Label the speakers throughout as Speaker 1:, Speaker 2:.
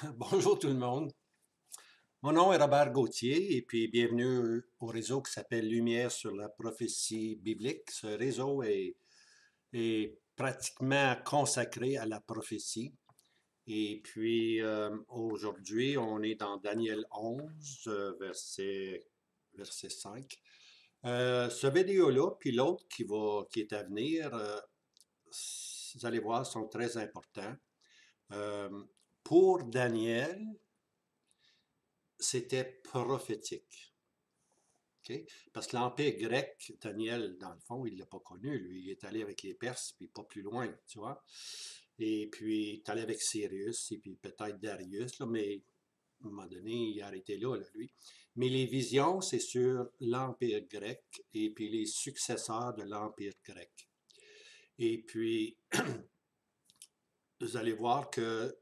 Speaker 1: Bonjour tout le monde. Mon nom est Robert Gauthier et puis bienvenue au réseau qui s'appelle Lumière sur la prophétie biblique. Ce réseau est pratiquement consacré à la prophétie. Et puis aujourd'hui, on est dans Daniel 11, verset 5. Ce vidéo-là, puis l'autre qui est à venir, vous allez voir, sont très importants. Euh, pour Daniel, c'était prophétique. OK? Parce que l'Empire grec, Daniel, dans le fond, il ne l'a pas connu. Lui, il est allé avec les Perses, puis pas plus loin, tu vois. Et puis, il est allé avec Cyrus, et puis peut-être Darius, là, mais à un moment donné, il a arrêté là, lui. Mais les visions, c'est sur l'Empire grec et puis les successeurs de l'Empire grec. Et puis, vous allez voir que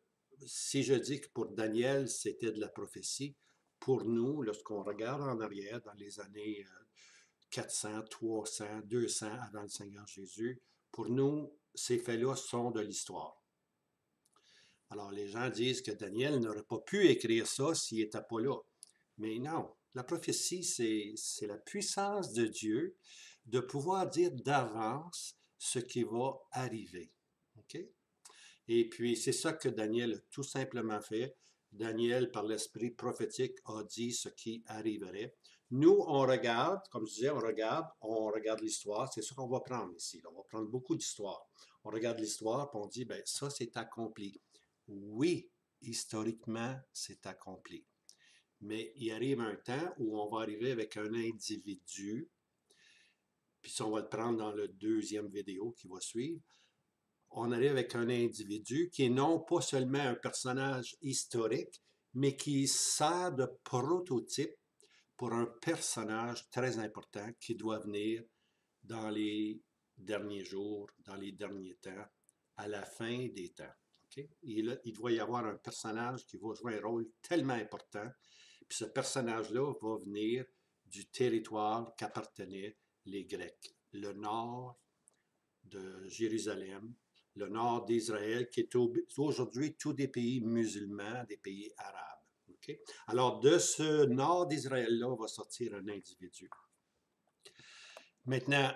Speaker 1: si je dis que pour Daniel, c'était de la prophétie, pour nous, lorsqu'on regarde en arrière dans les années 400, 300, 200 avant le Seigneur Jésus, pour nous, ces faits-là sont de l'histoire. Alors les gens disent que Daniel n'aurait pas pu écrire ça s'il n'était pas là. Mais non, la prophétie, c'est la puissance de Dieu de pouvoir dire d'avance ce qui va arriver. OK? Et puis, c'est ça que Daniel a tout simplement fait. Daniel, par l'esprit prophétique, a dit ce qui arriverait. Nous, on regarde, comme je disais, on regarde l'histoire. C'est ce qu'on va prendre ici. On va prendre beaucoup d'histoire. On regarde l'histoire, puis on dit, ben ça, c'est accompli. Oui, historiquement, c'est accompli. Mais il arrive un temps où on va arriver avec un individu, puis ça, on va le prendre dans le deuxième vidéo qui va suivre, on arrive avec un individu qui est non pas seulement un personnage historique, mais qui sert de prototype pour un personnage très important qui doit venir dans les derniers jours, dans les derniers temps, à la fin des temps. Okay? Il doit y avoir un personnage qui va jouer un rôle tellement important, puis ce personnage-là va venir du territoire qu'appartenaient les Grecs, le nord de Jérusalem, le nord d'Israël, qui est aujourd'hui tous des pays musulmans, des pays arabes. Okay? Alors, de ce nord d'Israël-là va sortir un individu. Maintenant,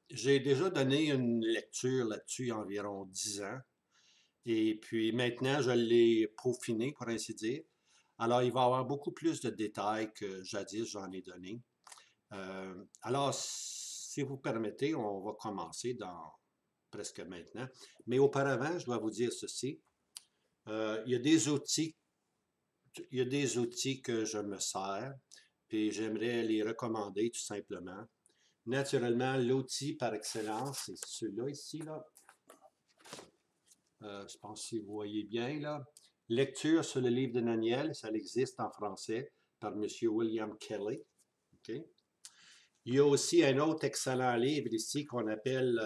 Speaker 1: j'ai déjà donné une lecture là-dessus il y a environ 10 ans. Et puis maintenant, je l'ai peaufiné, pour ainsi dire. Alors, il va y avoir beaucoup plus de détails que jadis j'en ai donné. Alors, si vous permettez, on va commencer dans presque maintenant. Mais auparavant, je dois vous dire ceci. Il y a des outils, il y a des outils que je me sers, puis j'aimerais les recommander tout simplement. Naturellement, l'outil par excellence, c'est celui-là ici, là. Je pense que vous voyez bien, là. Lecture sur le livre de Daniel, ça existe en français par M. William Kelly. Okay? Il y a aussi un autre excellent livre ici qu'on appelle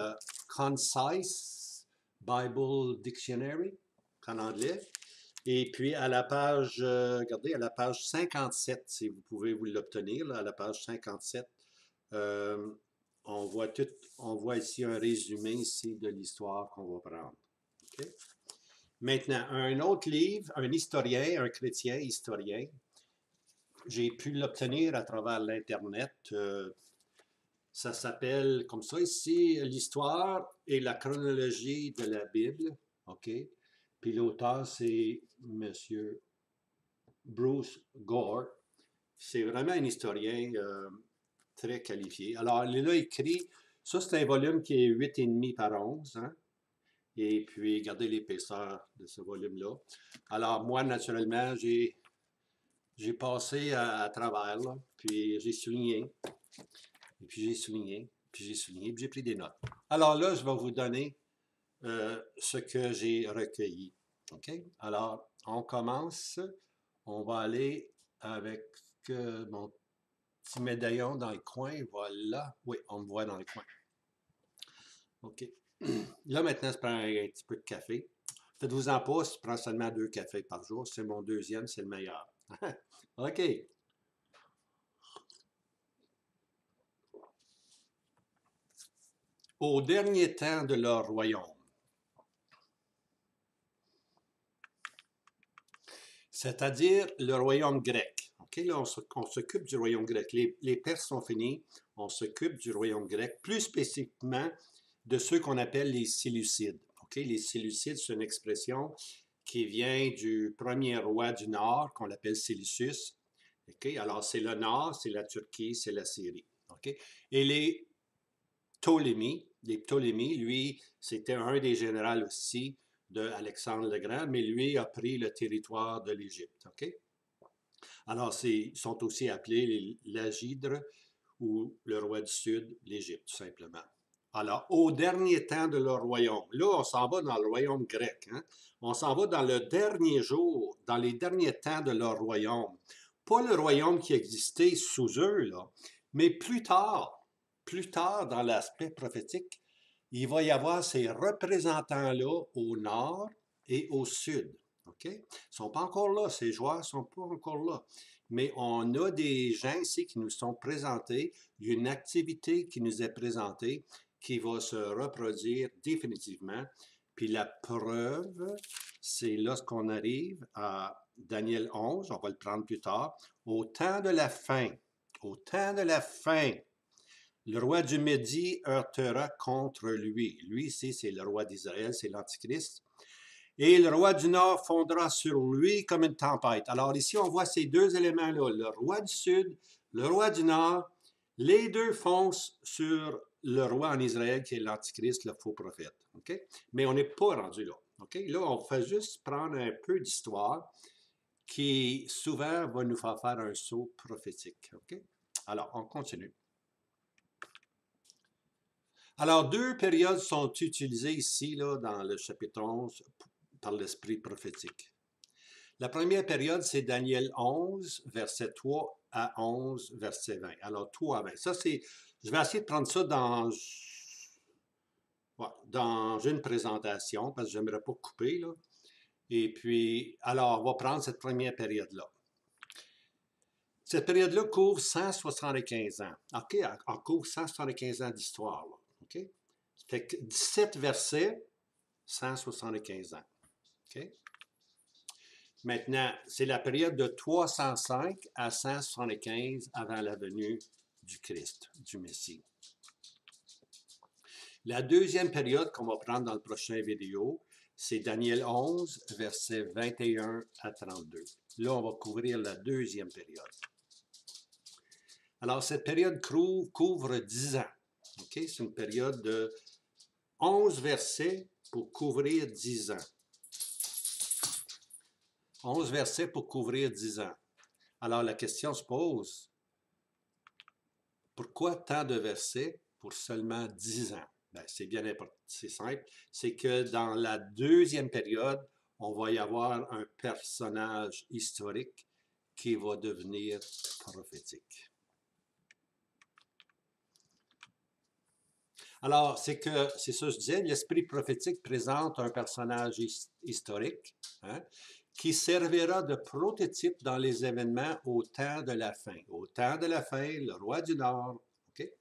Speaker 1: Concise Bible Dictionary, en anglais. Et puis à la page, regardez, à la page 57, si vous pouvez vous l'obtenir, à la page 57, euh, on voit ici un résumé ici de l'histoire qu'on va prendre. Okay? Maintenant, un autre livre, un historien, un chrétien historien, j'ai pu l'obtenir à travers l'Internet. Ça s'appelle comme ça ici, l'histoire et la chronologie de la Bible. OK? Puis l'auteur, c'est Monsieur Bruce Gore. C'est vraiment un historien très qualifié. Alors, il a écrit, ça c'est un volume qui est 8,5 par 11, hein? Et puis, regardez l'épaisseur de ce volume-là. Alors, moi, naturellement, j'ai passé à travers, là, puis j'ai souligné, et puis j'ai souligné, puis j'ai souligné, puis j'ai pris des notes. Alors là, je vais vous donner ce que j'ai recueilli. OK? Alors, on commence. On va aller avec mon petit médaillon dans le coin. Voilà. Oui, on me voit dans le coin. OK. Là, maintenant, je prends un petit peu de café. Faites-vous-en pas, je prends seulement 2 cafés par jour. C'est mon deuxième, c'est le meilleur. OK. Au dernier temps de leur royaume. c'est-à-dire le royaume grec. OK, là, on s'occupe du royaume grec. Les Perses sont finis, on s'occupe du royaume grec, plus spécifiquement de ceux qu'on appelle les Séleucides. OK, les Séleucides, c'est une expression qui vient du premier roi du Nord, qu'on appelle Séleucus. OK, alors c'est le Nord, c'est la Turquie, c'est la Syrie. OK, et les Ptolémies, lui, c'était un des généraux aussi de Alexandre le Grand, mais lui a pris le territoire de l'Égypte. OK? Alors, ils sont aussi appelés l'Agidre ou le roi du Sud, l'Égypte, tout simplement. Alors, au dernier temps de leur royaume, là, on s'en va dans le royaume grec, hein? On s'en va dans le dernier jour, dans les derniers temps de leur royaume. Pas le royaume qui existait sous eux, là, mais plus tard dans l'aspect prophétique, il va y avoir ces représentants-là au nord et au sud. OK? Ils ne sont pas encore là, ces joueurs ne sont pas encore là. Mais on a des gens ici qui nous sont présentés, il y a une activité qui nous est présentée qui va se reproduire définitivement. Puis la preuve, c'est lorsqu'on arrive à Daniel 11, on va le prendre plus tard, au temps de la fin. Au temps de la fin, le roi du Midi heurtera contre lui. Lui, ici, c'est le roi d'Israël, c'est l'Antichrist. Et le roi du Nord fondra sur lui comme une tempête. Alors ici, on voit ces deux éléments-là, le roi du Sud, le roi du Nord, les deux foncent sur le roi en Israël qui est l'Antichrist, le faux prophète. Okay? Mais on n'est pas rendu là. Okay? Là, on fait juste prendre un peu d'histoire qui souvent va nous faire faire un saut prophétique. Okay? Alors, on continue. Alors, deux périodes sont utilisées ici, là, dans le chapitre 11, par l'esprit prophétique. La première période, c'est Daniel 11, verset 3 à 11, verset 20. Alors, 3 à 20. Ça, c'est. Je vais essayer de prendre ça dans une présentation, parce que je n'aimerais pas couper, là. Et puis, alors, on va prendre cette première période-là. Cette période-là couvre 175 ans. OK? Elle couvre 175 ans d'histoire, là. OK? Fait que 17 versets, 175 ans. OK? Maintenant, c'est la période de 305 à 175 avant la venue du Christ, du Messie. La deuxième période qu'on va prendre dans le prochain vidéo, c'est Daniel 11, versets 21 à 32. Là, on va couvrir la deuxième période. Alors, cette période couvre 10 ans. Okay? C'est une période de 11 versets pour couvrir 10 ans. 11 versets pour couvrir 10 ans. Alors, la question se pose, pourquoi tant de versets pour seulement 10 ans? Bien, c'est bien important, c'est simple. C'est que dans la deuxième période, on va y avoir un personnage historique qui va devenir prophétique. Alors, c'est ça que je disais, l'esprit prophétique présente un personnage historique, hein, qui servira de prototype dans les événements au temps de la fin. Au temps de la fin, le roi du Nord. Okay?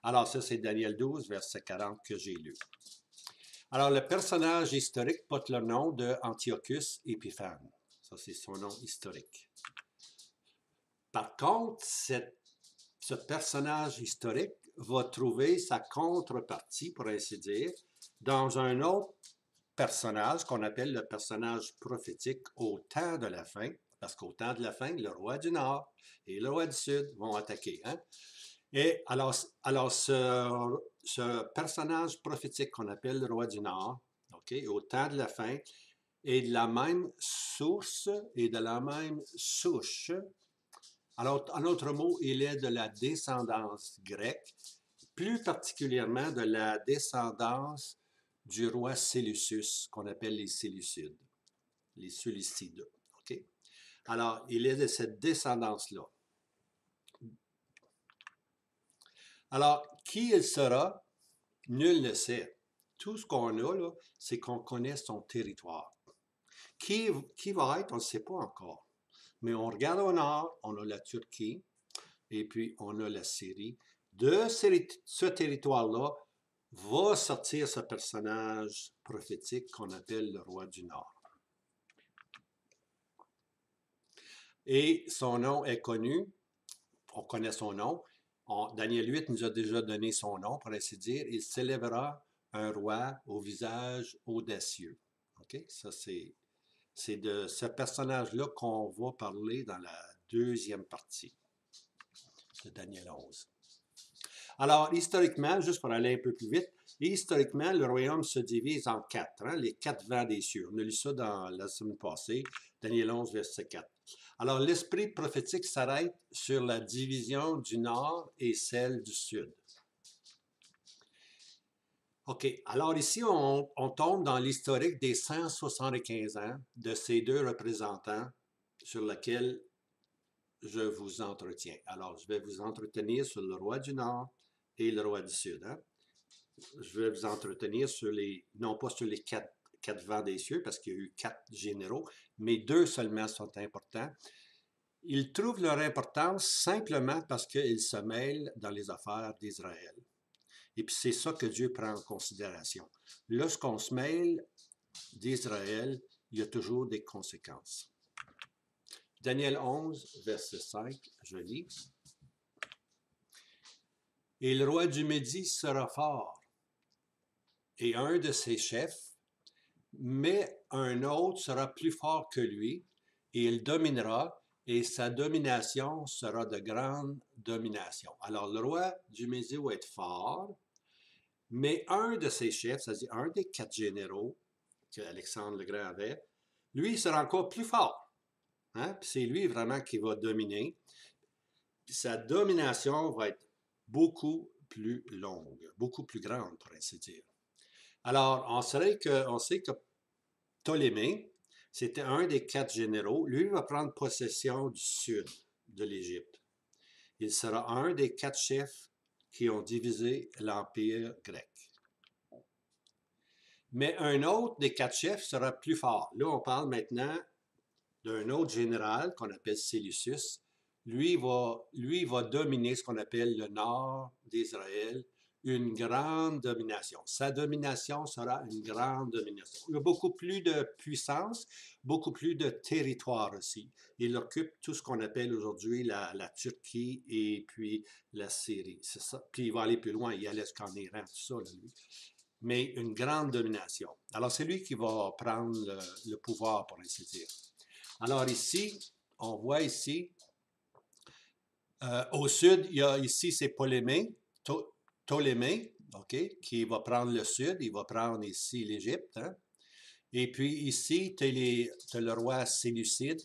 Speaker 1: Alors, ça, c'est Daniel 12, verset 40 que j'ai lu. Alors, le personnage historique porte le nom de Antiochus Épiphane. Ça, c'est son nom historique. Par contre, ce personnage historique va trouver sa contrepartie, pour ainsi dire, dans un autre personnage qu'on appelle le personnage prophétique au temps de la fin, parce qu'au temps de la fin, le roi du Nord et le roi du Sud vont attaquer. Hein? Et alors ce personnage prophétique qu'on appelle le roi du Nord, okay, au temps de la fin, est de la même source et de la même souche. Alors, en autre mot, il est de la descendance grecque, plus particulièrement de la descendance du roi Séleucus, qu'on appelle les Séleucides, les Séleucides. OK? Alors, il est de cette descendance-là. Alors, qui il sera, nul ne sait. Tout ce qu'on a, là, c'est qu'on connaît son territoire. Qui va être, on ne sait pas encore. Mais on regarde au nord, on a la Turquie, et puis on a la Syrie. De ce territoire-là va sortir ce personnage prophétique qu'on appelle le roi du Nord. et son nom est connu, on connaît son nom. Daniel 8 nous a déjà donné son nom, pour ainsi dire. Il s'élèvera un roi au visage audacieux. OK? Ça, c'est de ce personnage-là qu'on va parler dans la deuxième partie de Daniel 11. Alors, historiquement, juste pour aller un peu plus vite, historiquement, le royaume se divise en quatre, hein, les quatre vents des cieux. On a lu ça dans la semaine passée, Daniel 11, verset 4. Alors, l'esprit prophétique s'arrête sur la division du nord et celle du sud. OK, alors ici, on tombe dans l'historique des 175 ans de ces deux représentants sur lesquels je vous entretiens. Alors, je vais vous entretenir sur le roi du nord et le roi du sud. Hein? Je vais vous entretenir sur non pas sur les quatre vents des cieux, parce qu'il y a eu quatre généraux, mais deux seulement sont importants. Ils trouvent leur importance simplement parce qu'ils se mêlent dans les affaires d'Israël. Et puis c'est ça que Dieu prend en considération. Lorsqu'on se mêle d'Israël, il y a toujours des conséquences. Daniel 11, verset 5, je lis. Et le roi du Médie sera fort, et un de ses chefs, mais un autre sera plus fort que lui, et il dominera, et sa domination sera de grande domination. Alors le roi du Médie va être fort, mais un de ses chefs, c'est-à-dire un des quatre généraux que Alexandre le Grand avait, lui sera encore plus fort. Hein? C'est lui vraiment qui va dominer. Puis sa domination va être beaucoup plus longue, beaucoup plus grande, pour ainsi dire. Alors, on sait que Ptolémée, c'était un des quatre généraux. Lui va prendre possession du sud de l'Égypte. Il sera un des quatre chefs qui ont divisé l'Empire grec. Mais un autre des quatre chefs sera plus fort. Là, on parle maintenant d'un autre général qu'on appelle Séleucus. Lui va dominer ce qu'on appelle le nord d'Israël, une grande domination. Sa domination sera une grande domination. Il a beaucoup plus de puissance, beaucoup plus de territoire aussi. Il occupe tout ce qu'on appelle aujourd'hui la Turquie et puis la Syrie. C'est ça. Puis il va aller plus loin, il allait jusqu'en Iran, tout ça, là, lui. Mais une grande domination. Alors c'est lui qui va prendre le pouvoir, pour ainsi dire. Alors ici, on voit ici, au sud, il y a ici, c'est Ptolémée, OK, qui va prendre le sud, il va prendre ici l'Égypte. Hein? Et puis ici, tu as le roi Séleucide,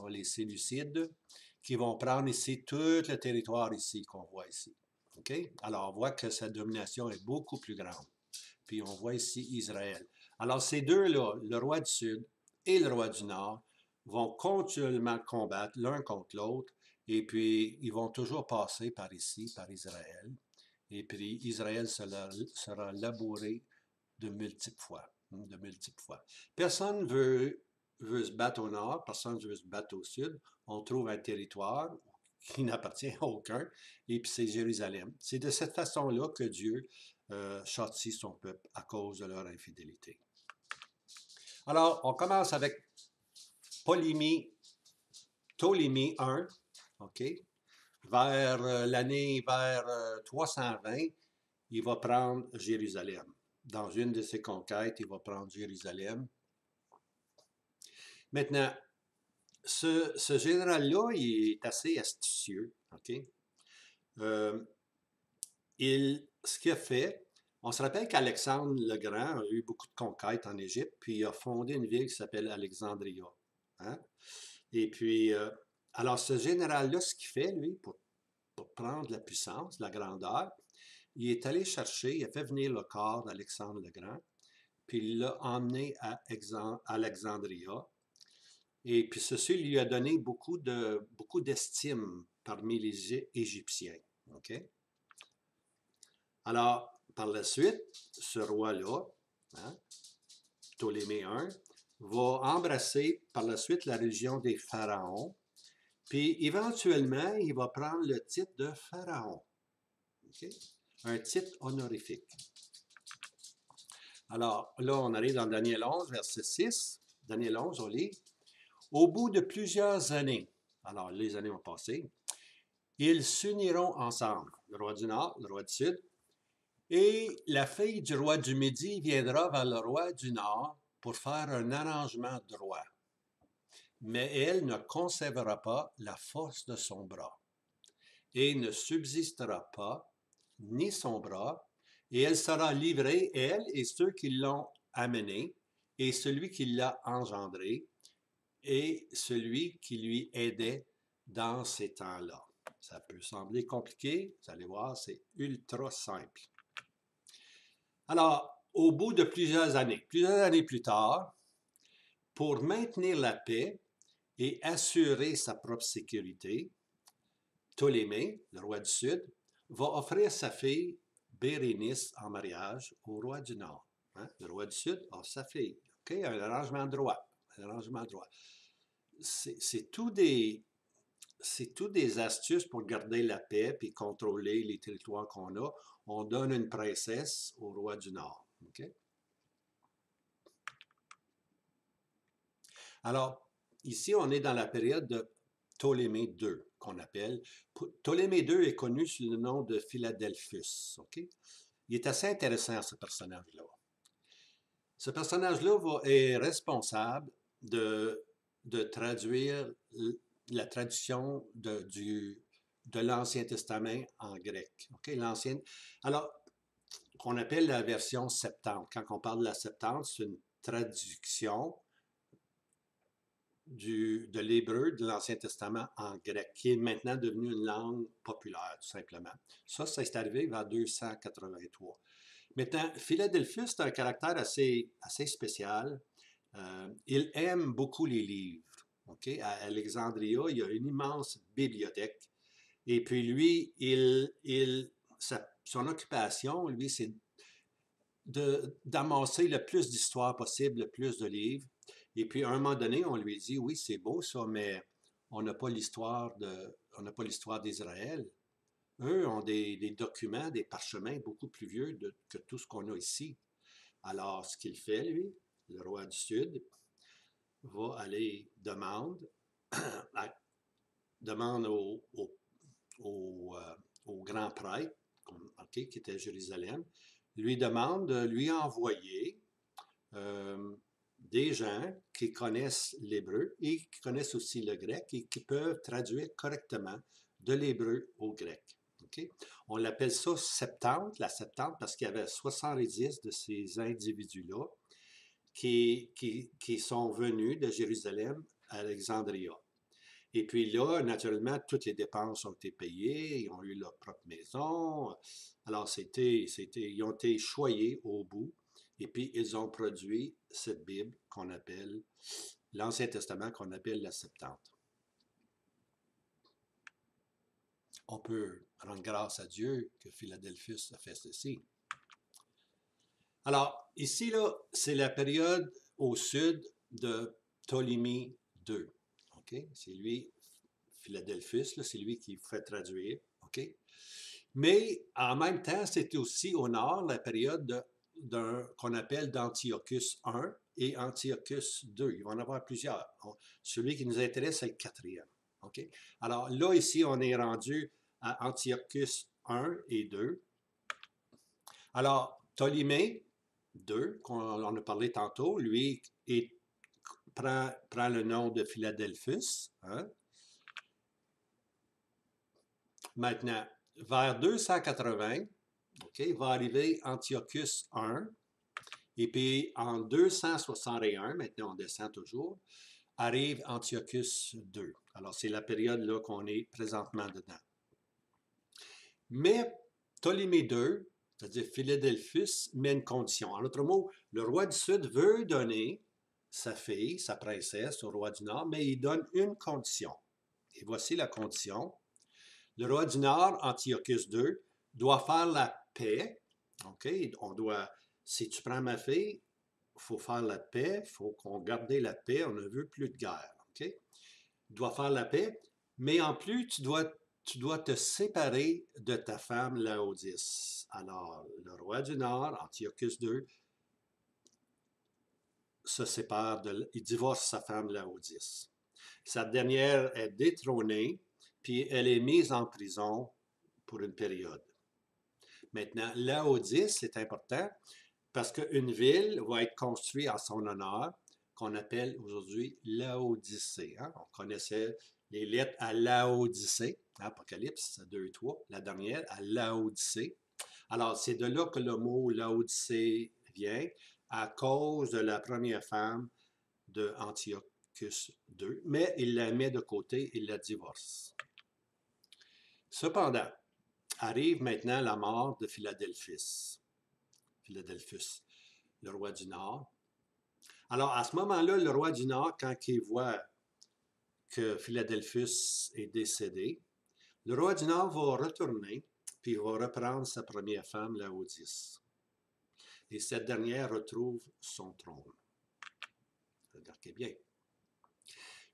Speaker 1: les Séleucides, qui vont prendre ici tout le territoire ici qu'on voit ici. OK? Alors, on voit que sa domination est beaucoup plus grande. Puis on voit ici Israël. Alors, ces deux-là, le roi du sud et le roi du nord, vont continuellement combattre l'un contre l'autre, et puis ils vont toujours passer par ici, par Israël, et puis Israël sera labouré de multiples fois, de multiples fois. Personne veut se battre au nord, personne ne veut se battre au sud. On trouve un territoire qui n'appartient à aucun, et puis c'est Jérusalem. C'est de cette façon-là que Dieu châtie son peuple à cause de leur infidélité. Alors, on commence avec Ptolémée 1, OK? Vers l'année 320, il va prendre Jérusalem. Dans une de ses conquêtes, il va prendre Jérusalem. Maintenant, ce général-là, il est assez astucieux, OK? Ce qu'il a fait, on se rappelle qu'Alexandre le Grand a eu beaucoup de conquêtes en Égypte, puis il a fondé une ville qui s'appelle Alexandria. Hein? Et puis, alors ce général-là, ce qu'il fait, lui, pour prendre la puissance, la grandeur, il est allé chercher, il a fait venir le corps d'Alexandre le Grand, puis il l'a emmené à Alexandria. Et puis ceci lui a donné beaucoup d'estime parmi les Égyptiens. OK? Alors, par la suite, ce roi-là, hein, Ptolémée I, va embrasser par la suite la religion des pharaons, puis éventuellement, il va prendre le titre de pharaon. Okay? Un titre honorifique. Alors, là, on arrive dans Daniel 11, verset 6. Daniel 11, on lit. Au bout de plusieurs années, Alors, les années ont passé. Ils s'uniront ensemble, le roi du Nord, le roi du Sud, et la fille du roi du Midi viendra vers le roi du Nord pour faire un arrangement de roi. Mais elle ne conservera pas la force de son bras, et ne subsistera pas ni son bras, et elle sera livrée, elle et ceux qui l'ont amenée, et celui qui l'a engendrée, et celui qui lui aidait dans ces temps-là. Ça peut sembler compliqué, vous allez voir, c'est ultra simple. Alors, au bout de plusieurs années plus tard, pour maintenir la paix et assurer sa propre sécurité, Ptolémée, le roi du Sud, va offrir sa fille Bérénice en mariage au roi du Nord. Hein? Le roi du Sud a sa fille. Okay? Un arrangement de droit. Un arrangement de droit. C'est tout des astuces pour garder la paix et contrôler les territoires qu'on a. On donne une princesse au roi du Nord. Okay? Alors, ici, on est dans la période de Ptolémée II, qu'on appelle. Ptolémée II est connu sous le nom de Philadelphus. Okay? Il est assez intéressant, ce personnage-là. Ce personnage-là est responsable de traduire la traduction de l'Ancien Testament en grec. Okay? Alors, qu'on appelle la version Septante. Quand on parle de la Septante, c'est une traduction de l'hébreu de l'Ancien Testament en grec, qui est maintenant devenu une langue populaire, tout simplement. Ça c'est arrivé vers 283. Maintenant, Philadelphus, c'est un caractère assez spécial. Il aime beaucoup les livres. Okay? À Alexandria, il y a une immense bibliothèque. Et puis lui, son occupation, lui, c'est d'amasser le plus d'histoires possible, le plus de livres. Et puis, à un moment donné, on lui dit, oui, c'est beau ça, mais on n'a pas l'histoire d'Israël. Eux ont des documents, des parchemins beaucoup plus vieux que tout ce qu'on a ici. Alors, ce qu'il fait, lui, le roi du Sud, va aller demande au grand prêtre, okay, qui était à Jérusalem, lui demande de lui envoyer des gens qui connaissent l'hébreu et qui connaissent aussi le grec et qui peuvent traduire correctement de l'hébreu au grec. Okay? On l'appelle ça Septante, la Septante, parce qu'il y avait 70 de ces individus-là qui sont venus de Jérusalem à Alexandria. Et puis là, naturellement, toutes les dépenses ont été payées, ils ont eu leur propre maison. Alors, ils ont été choyés au bout. Et puis, ils ont produit cette Bible qu'on appelle, l'Ancien Testament qu'on appelle la Septante. On peut rendre grâce à Dieu que Philadelphus a fait ceci. Alors, ici, là, c'est la période au sud de Ptolémée II. Okay? C'est lui, Philadelphus, c'est lui qui fait traduire. Okay? Mais en même temps, c'était aussi au nord la période qu'on appelle d'Antiochus I et Antiochus II. Il va en avoir plusieurs. Celui qui nous intéresse, c'est le quatrième. Okay? Alors là, ici, on est rendu à Antiochus I et II. Alors, Ptolémée II, qu'on a parlé tantôt, lui, prend le nom de Philadelphus. Hein? Maintenant, vers 280, okay, va arriver Antiochus I, et puis en 261, maintenant on descend toujours, arrive Antiochus II. Alors, c'est la période là qu'on est présentement dedans. Mais Ptolémée II, c'est-à-dire Philadelphus, met une condition. En d'autres mots, le roi du Sud veut donner sa fille, sa princesse, au roi du Nord, mais il donne une condition. Et voici la condition. Le roi du Nord, Antiochus II, doit faire la paix. OK? Si tu prends ma fille, il faut faire la paix, il faut qu'on garde la paix, on ne veut plus de guerre. OK? Il doit faire la paix, mais en plus, tu dois te séparer de ta femme Laodice. Alors, le roi du Nord, Antiochus II, se sépare, il divorce sa femme Laodice. Cette dernière est détrônée, puis elle est mise en prison pour une période. Maintenant, Laodice, c'est important parce qu'une ville va être construite en son honneur, qu'on appelle aujourd'hui Laodicée. Hein? On connaissait les lettres à Laodicée, Apocalypse 2 et 3, la dernière à Laodicée. Alors, c'est de là que le mot Laodicée vient, à cause de la première femme de Antiochus II, mais il la met de côté, il la divorce. Cependant, arrive maintenant la mort de Philadelphus, le roi du Nord. Alors, à ce moment-là, le roi du Nord, quand il voit que Philadelphus est décédé, le roi du Nord va retourner, puis il va reprendre sa première femme, Laodice. Et cette dernière retrouve son trône. Regardez bien.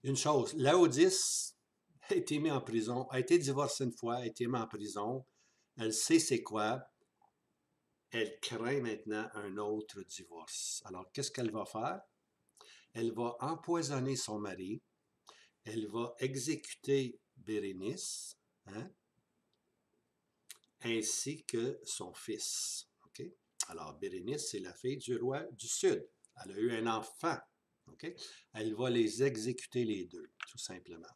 Speaker 1: Une chose, Laodice a été mise en prison, a été divorcée une fois, a été mise en prison. Elle sait c'est quoi. Elle craint maintenant un autre divorce. Alors, qu'est-ce qu'elle va faire? Elle va empoisonner son mari. Elle va exécuter Bérénice, hein, ainsi que son fils. Okay? Alors, Bérénice, c'est la fille du roi du Sud. Elle a eu un enfant. Okay? Elle va les exécuter les deux, tout simplement.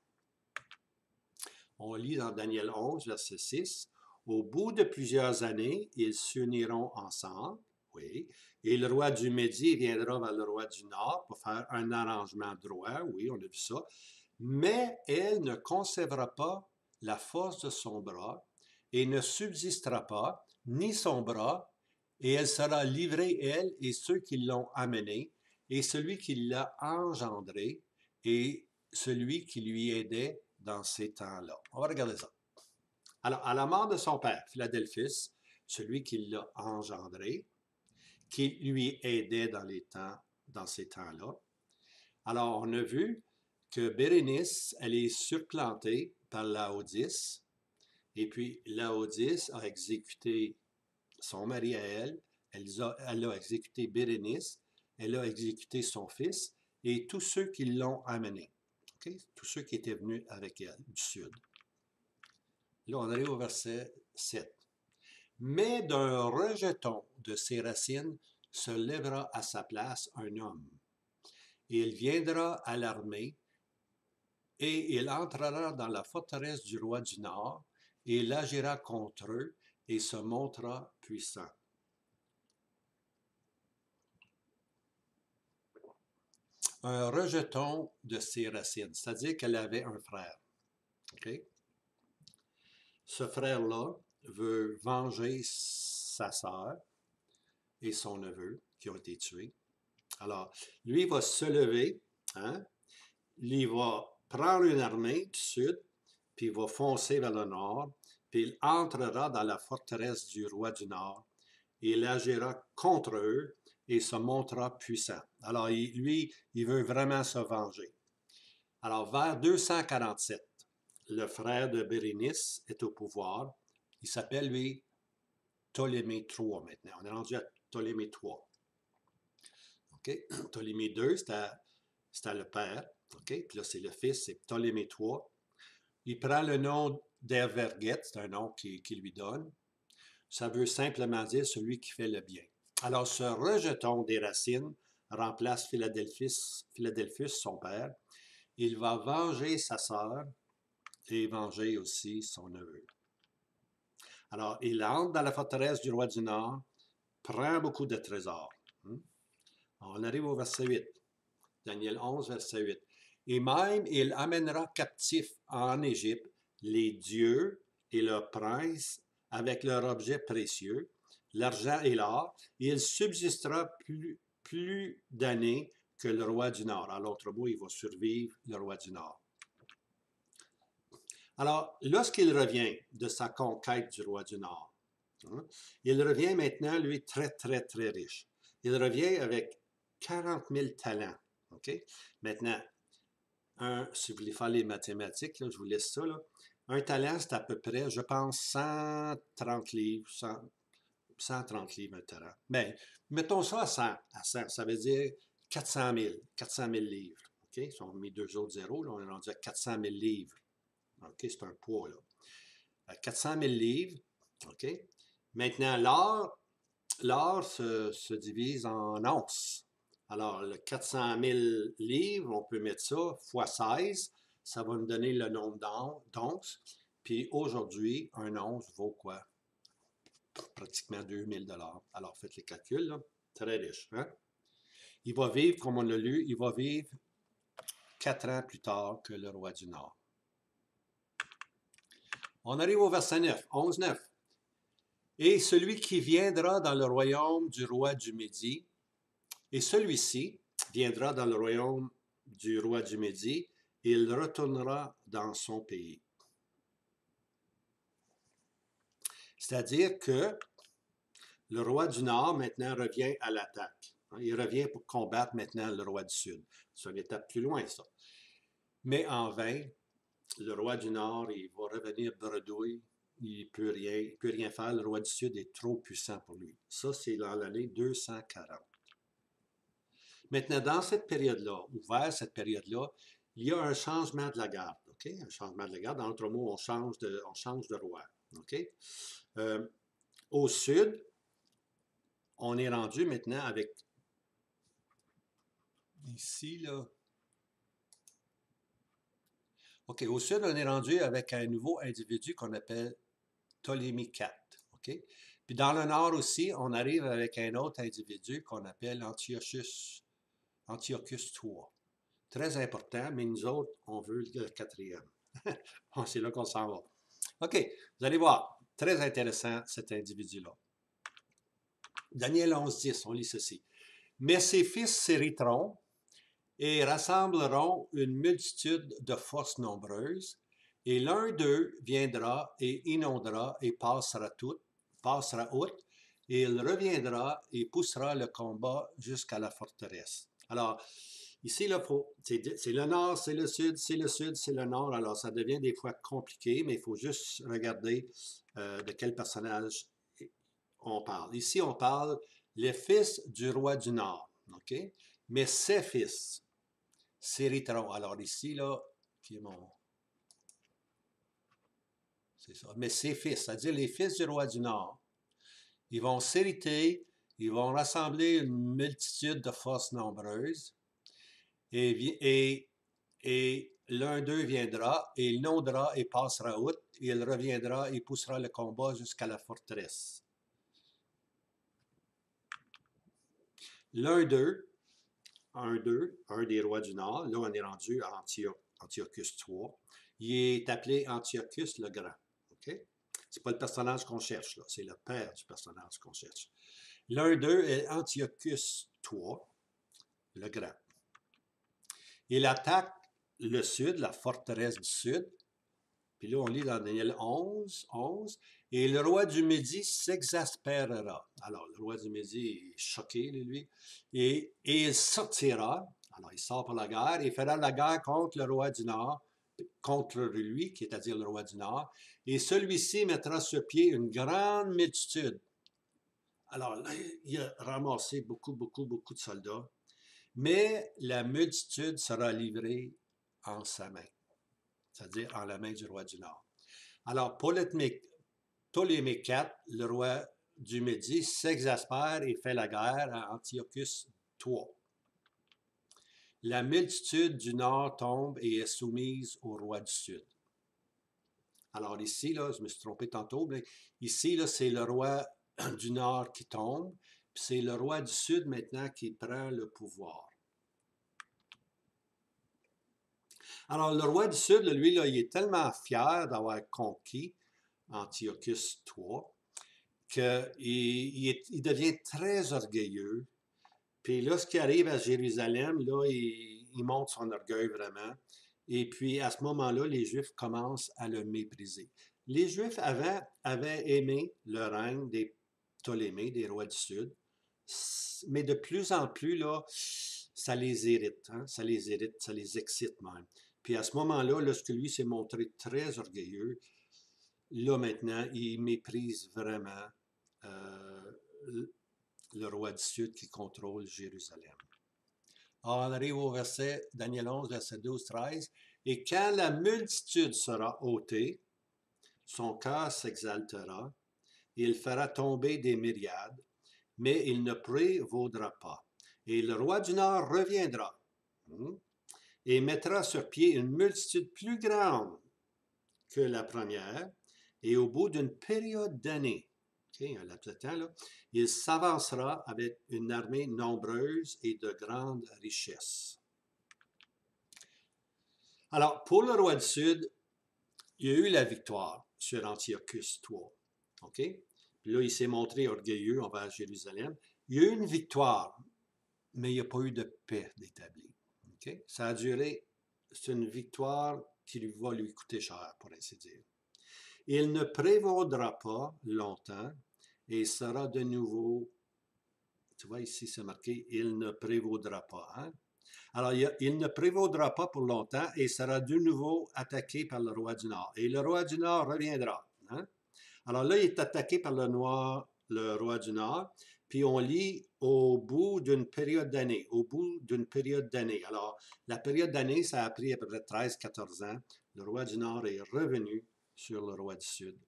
Speaker 1: On lit dans Daniel 11, verset 6. Au bout de plusieurs années, ils s'uniront ensemble, oui, et le roi du Médie viendra vers le roi du Nord pour faire un arrangement droit, oui, on a vu ça, mais elle ne conservera pas la force de son bras et ne subsistera pas, ni son bras, et elle sera livrée, elle et ceux qui l'ont amenée, et celui qui l'a engendré, et celui qui lui aidait dans ces temps-là. On va regarder ça. Alors, à la mort de son père, Philadelphus, celui qui l'a engendré, qui lui aidait dans ces temps-là. Alors, on a vu que Bérénice, elle est surplantée par Laodice, et puis Laodice a exécuté son mari à elle, elle a exécuté Bérénice, elle a exécuté son fils et tous ceux qui l'ont amené. Okay? Tous ceux qui étaient venus avec elle du sud. Là, on arrive au verset 7. Mais d'un rejeton de ses racines se lèvera à sa place un homme. Et il viendra à l'armée, et il entrera dans la forteresse du roi du Nord, et il agira contre eux, et se montrera puissant. Un rejeton de ses racines, c'est-à-dire qu'elle avait un frère. Okay? Ce frère-là veut venger sa sœur et son neveu qui ont été tués. Alors, lui va se lever, hein? Il va prendre une armée du sud, puis il va foncer vers le nord, puis il entrera dans la forteresse du roi du nord, et il agira contre eux et se montrera puissant. Alors, lui, il veut vraiment se venger. Alors, vers 247, le frère de Bérénice est au pouvoir. Il s'appelle, lui, Ptolémée III maintenant. On est rendu à Ptolémée III. Okay? Ptolémée II, c'était le père. Okay? Puis là, c'est le fils, c'est Ptolémée III. Il prend le nom d'Ervergette, c'est un nom qu'il lui donne. Ça veut simplement dire celui qui fait le bien. Alors, ce rejeton des racines remplace Philadelphus, son père. Il va venger sa sœur et venger aussi son neveu. Alors, il entre dans la forteresse du roi du Nord, prend beaucoup de trésors. On arrive au verset 8. Daniel 11, verset 8. Et même, il amènera captifs en Égypte les dieux et leurs princes avec leurs objets précieux, l'argent et l'or, et il subsistera plus d'années que le roi du Nord. À l'autre mot, il va survivre le roi du Nord. Alors, lorsqu'il revient de sa conquête du roi du Nord, il revient maintenant, lui, très, très, très riche. Il revient avec 40 000 talents. Okay? Maintenant, si vous voulez faire les mathématiques, là, je vous laisse ça. Là. Un talent, c'est à peu près, je pense, 130 livres. 130 livres un talent. Mais mettons ça à 100. Ça veut dire 400 000 livres. OK? Si on met 2 autres zéros, là, on est rendu à 400 000 livres. OK? C'est un poids, là. À 400 000 livres. OK? Maintenant, l'or se divise en onces. Alors, le 400 000 livres, on peut mettre ça fois 16. Ça va nous donner le nombre d'onces. Puis aujourd'hui, un once vaut quoi? Pratiquement 2000 $. Alors, faites les calculs, là. Très riche, hein? Il va vivre, comme on l'a lu, il va vivre 4 ans plus tard que le roi du Nord. On arrive au verset 9, 11, 9. Et celui qui viendra dans le royaume du roi du Midi, et celui-ci viendra dans le royaume du roi du Midi, et il retournera dans son pays. C'est-à-dire que le roi du Nord maintenant revient à l'attaque. Il revient pour combattre maintenant le roi du Sud. C'est une étape plus loin, ça. Mais en vain, le roi du Nord, il va revenir bredouille. Il ne peut rien faire. Le roi du Sud est trop puissant pour lui. Ça, c'est dans l'année 240. Maintenant, dans cette période-là, ou vers cette période-là, il y a un changement de la garde. OK? Un changement de la garde. En d'autres mots, on change de roi. OK? Au sud, on est rendu maintenant avec, ici, là. OK, au sud, on est rendu avec un nouveau individu qu'on appelle Ptolémée IV. OK? Puis dans le nord aussi, on arrive avec un autre individu qu'on appelle Antiochus III. Très important, mais nous autres, on veut le quatrième. C'est là qu'on s'en va. OK, vous allez voir, très intéressant cet individu-là. Daniel 11.10, on lit ceci. Mais ses fils s'hériteront et rassembleront une multitude de forces nombreuses, et l'un d'eux viendra et inondera et passera outre, et il reviendra et poussera le combat jusqu'à la forteresse. Alors, ici, c'est le nord, c'est le sud, c'est le sud, c'est le nord. Alors, ça devient des fois compliqué, mais il faut juste regarder de quel personnage on parle. Ici, on parle les fils du roi du nord, OK? Mais ses fils s'hériteront. Alors ici, là, qui est mon... C'est ça. Mais ses fils, c'est-à-dire les fils du roi du nord, ils vont s'hériter, ils vont rassembler une multitude de forces nombreuses, et l'un d'eux viendra, et il inondera et passera outre, et il reviendra et poussera le combat jusqu'à la forteresse. L'un d'eux, un des rois du Nord, là on est rendu à Antiochus III, il est appelé Antiochus le Grand. OK? C'est pas le personnage qu'on cherche, là, c'est le père du personnage qu'on cherche. L'un d'eux est Antiochus III, le Grand. Il attaque le sud, la forteresse du sud. Puis là, on lit dans Daniel 11, et le roi du Midi s'exaspérera. Alors, le roi du Midi est choqué, lui, et il sortira. Alors, il sort pour la guerre, et fera la guerre contre le roi du Nord, contre lui, qui est à dire le roi du Nord, et celui-ci mettra sur pied une grande multitude. Alors, là, il a ramassé beaucoup de soldats, mais la multitude sera livrée en sa main, c'est-à-dire en la main du roi du Nord. Alors, Ptolémée IV, le roi du Midi, s'exaspère et fait la guerre à Antiochus III. La multitude du Nord tombe et est soumise au roi du Sud. Alors ici, là, je me suis trompé tantôt, mais ici, là, c'est le roi du Nord qui tombe, puis c'est le roi du Sud maintenant qui prend le pouvoir. Alors, le roi du Sud, lui, là, il est tellement fier d'avoir conquis Antiochus III qu'il devient très orgueilleux. Puis là, ce qui arrive à Jérusalem, là, il montre son orgueil vraiment. Et puis, à ce moment-là, les Juifs commencent à le mépriser. Les Juifs avaient aimé le règne des Ptolémées, des rois du Sud, mais de plus en plus, là, ça les irrite, hein? Ça les irrite, ça les excite même. Puis à ce moment-là, lorsque lui s'est montré très orgueilleux, là maintenant, il méprise vraiment le roi du Sud qui contrôle Jérusalem. On arrive au verset, Daniel 11, verset 12-13. Et quand la multitude sera ôtée, son cœur s'exaltera, il fera tomber des myriades, mais il ne prévaudra pas. Et le roi du Nord reviendra et mettra sur pied une multitude plus grande que la première, et au bout d'une période d'années, un laps de temps, là, il s'avancera avec une armée nombreuse et de grandes richesses. Alors, pour le roi du Sud, il y a eu la victoire sur Antiochus III. OK? Puis là, il s'est montré orgueilleux envers Jérusalem. Il y a eu une victoire, mais il n'y a pas eu de paix d'établie. OK? Ça a duré, c'est une victoire qui va lui coûter cher, pour ainsi dire. Il ne prévaudra pas longtemps et il sera de nouveau, tu vois ici c'est marqué, il ne prévaudra pas. Hein? Alors, il ne prévaudra pas pour longtemps et sera de nouveau attaqué par le roi du Nord. Et le roi du Nord reviendra. Hein? Alors là, il est attaqué par le roi du Nord, puis on lit au bout d'une période d'années. Au bout d'une période d'années. Alors, la période d'années, ça a pris à peu près 13-14 ans. Le roi du Nord est revenu sur le roi du Sud.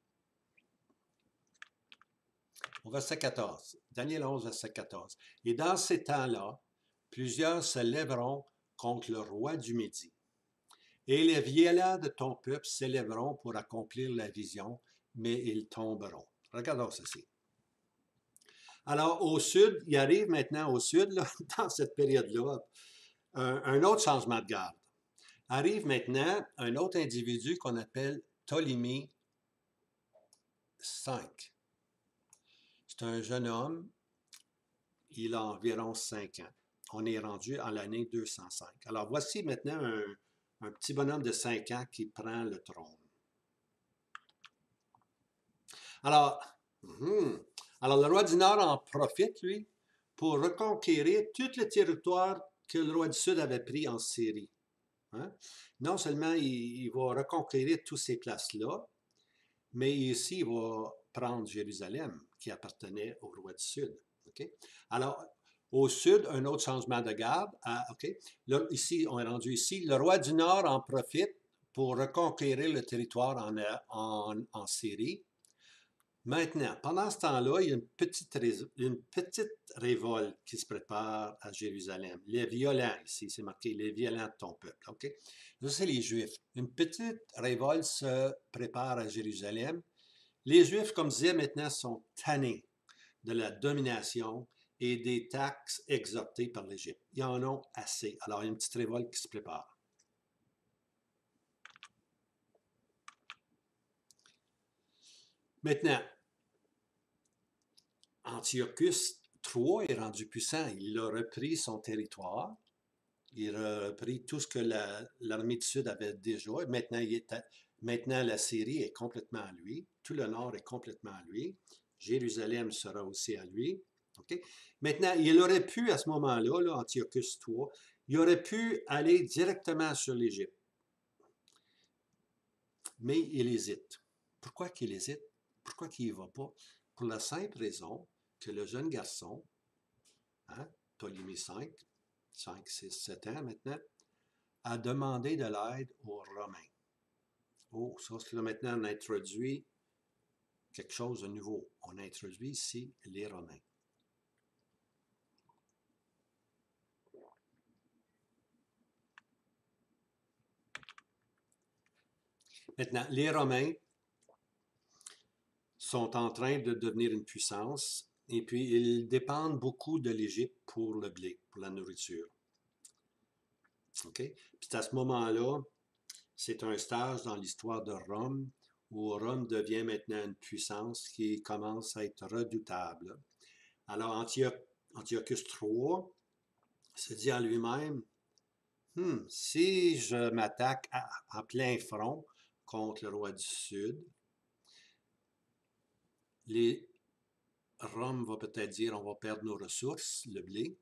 Speaker 1: Au verset 14, Daniel 11, verset 14. Et dans ces temps-là, plusieurs se lèveront contre le roi du Midi. Et les violents de ton peuple s'élèveront pour accomplir la vision, mais ils tomberont. Regardons ceci. Alors, au sud, il arrive maintenant au sud, là, dans cette période-là, un autre changement de garde. Arrive maintenant un autre individu qu'on appelle Ptolémée V. C'est un jeune homme, il a environ 5 ans. On est rendu à l'année 205. Alors, voici maintenant un petit bonhomme de 5 ans qui prend le trône. Alors, le roi du Nord en profite, lui, pour reconquérir tout le territoire que le roi du Sud avait pris en Syrie. Hein? Non seulement il va reconquérir toutes ces places-là, mais ici, il va prendre Jérusalem, qui appartenait au roi du Sud. Okay? Alors, au sud, un autre changement de garde. Là, ici, on est rendu ici. Le roi du Nord en profite pour reconquérir le territoire en Syrie. Maintenant, pendant ce temps-là, il y a une petite révolte qui se prépare à Jérusalem. Les violents, ici, c'est marqué les violents de ton peuple. OK? Ça, c'est les Juifs. Une petite révolte se prépare à Jérusalem. Les Juifs, comme je disais, maintenant, sont tannés de la domination et des taxes exortées par l'Égypte. Ils en ont assez. Alors, il y a une petite révolte qui se prépare. Maintenant, Antiochus III est rendu puissant. Il a repris son territoire. Il a repris tout ce que l'armée du Sud avait déjà. Maintenant, la Syrie est complètement à lui. Tout le nord est complètement à lui. Jérusalem sera aussi à lui. Okay? Maintenant, il aurait pu, à ce moment-là, là, Antiochus III, il aurait pu aller directement sur l'Égypte. Mais il hésite. Pourquoi qu'il hésite? Pourquoi qu'il n'y va pas? Pour la simple raison que le jeune garçon, Ptolémée V, 5, 6, 7 ans maintenant, a demandé de l'aide aux Romains. Oh, ça, c'est là maintenant, on introduit quelque chose de nouveau. On introduit ici les Romains. Maintenant, les Romains sont en train de devenir une puissance et puis ils dépendent beaucoup de l'Égypte pour le blé, pour la nourriture. OK? Puis à ce moment-là, c'est un stage dans l'histoire de Rome où Rome devient maintenant une puissance qui commence à être redoutable. Alors Antiochus III se dit à lui-même, si je m'attaque à plein front contre le roi du Sud, Rome va peut-être dire on va perdre nos ressources, le blé.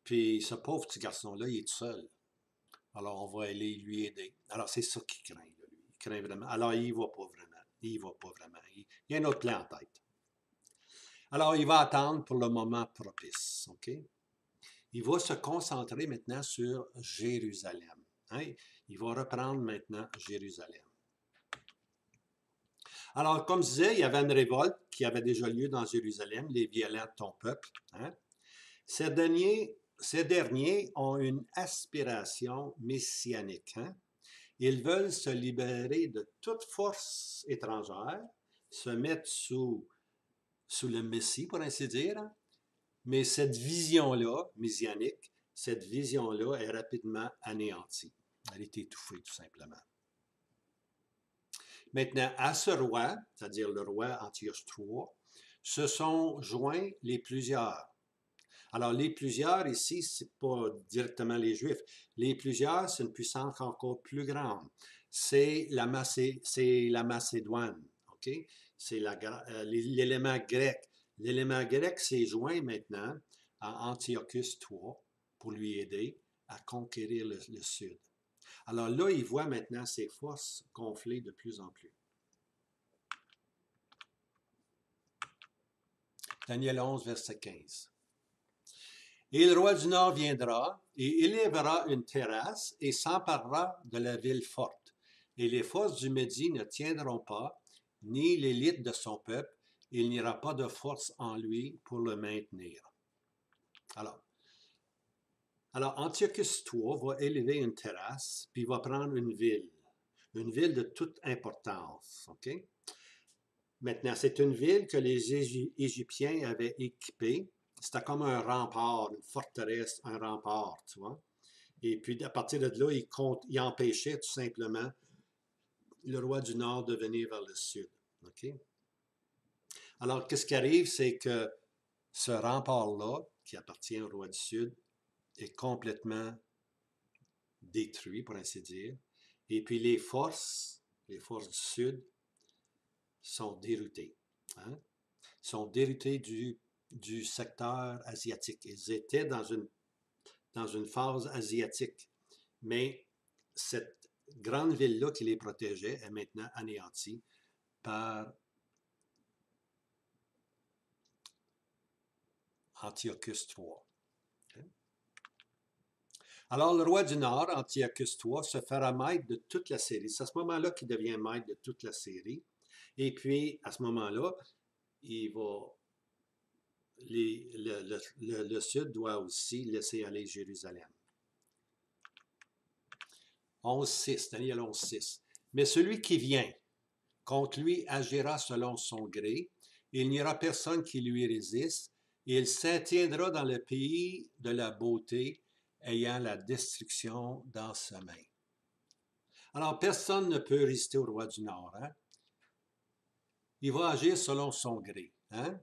Speaker 1: Puis ce pauvre petit garçon-là, il est tout seul. Alors on va aller lui aider. Alors c'est ça qu'il craint, là, lui. Il craint vraiment. Alors il ne va pas vraiment. Il ne va pas vraiment. Il y a un autre plan en tête. Alors il va attendre pour le moment propice. OK? il va se concentrer maintenant sur Jérusalem. Hein? Il va reprendre maintenant Jérusalem. Alors, comme je disais, il y avait une révolte qui avait déjà lieu dans Jérusalem, les violents de ton peuple. Hein? Ces derniers ont une aspiration messianique. Hein? Ils veulent se libérer de toute force étrangère, se mettre sous le Messie, pour ainsi dire. Hein? Mais cette vision-là, messianique, cette vision-là est rapidement anéantie. Elle est étouffée, tout simplement. Maintenant, à ce roi, c'est-à-dire le roi Antioche III, se sont joints les plusieurs. Alors, les plusieurs ici, ce n'est pas directement les Juifs. Les plusieurs, c'est une puissance encore plus grande. C'est la Macédoine, OK? C'est l'élément grec. L'élément grec s'est joint maintenant à Antiochus III pour lui aider à conquérir le sud. Alors là, il voit maintenant ses forces gonfler de plus en plus. Daniel 11, verset 15. Et le roi du Nord viendra et élèvera une terrasse et s'emparera de la ville forte. Et les forces du Médie ne tiendront pas, ni l'élite de son peuple, il n'y aura pas de force en lui pour le maintenir. Alors Antiochus III va élever une terrasse, puis il va prendre une ville de toute importance. OK? Maintenant, c'est une ville que les Égyptiens avaient équipée. C'était comme un rempart, une forteresse, un rempart, tu vois. Et puis, à partir de là, il empêchait tout simplement le roi du Nord de venir vers le sud. OK? Alors, qu'est-ce qui arrive, c'est que ce rempart-là, qui appartient au roi du Sud, est complètement détruit, pour ainsi dire. Et puis, les forces du Sud sont déroutées. Hein? Sont déroutés du secteur asiatique. Ils étaient dans une phase asiatique. Mais cette grande ville-là qui les protégeait est maintenant anéantie par Antiochus III. Okay? Alors, le roi du Nord, Antiochus III, se fera maître de toute la Syrie. C'est à ce moment-là qu'il devient maître de toute la Syrie. Et puis, à ce moment-là, il va le Sud doit aussi laisser aller Jérusalem. 11.6, Daniel 11.6. Mais celui qui vient contre lui agira selon son gré, et il n'y aura personne qui lui résiste, et il s'intiendra dans le pays de la beauté, ayant la destruction dans sa main. Alors, personne ne peut résister au roi du Nord. Hein? Il va agir selon son gré. Hein?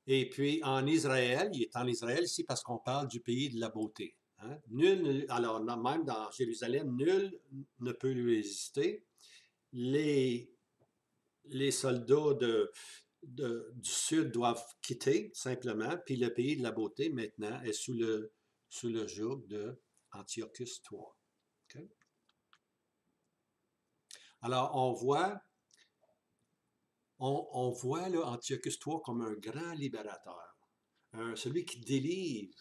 Speaker 1: Et puis, en Israël, il est en Israël ici parce qu'on parle du pays de la beauté. Hein? Alors, même dans Jérusalem, nul ne peut lui résister. Les soldats du Sud doivent quitter simplement, puis le pays de la beauté maintenant est sous le joug de Antiochus III. Okay? Alors, on voit là, Antiochus III comme un grand libérateur, celui qui délivre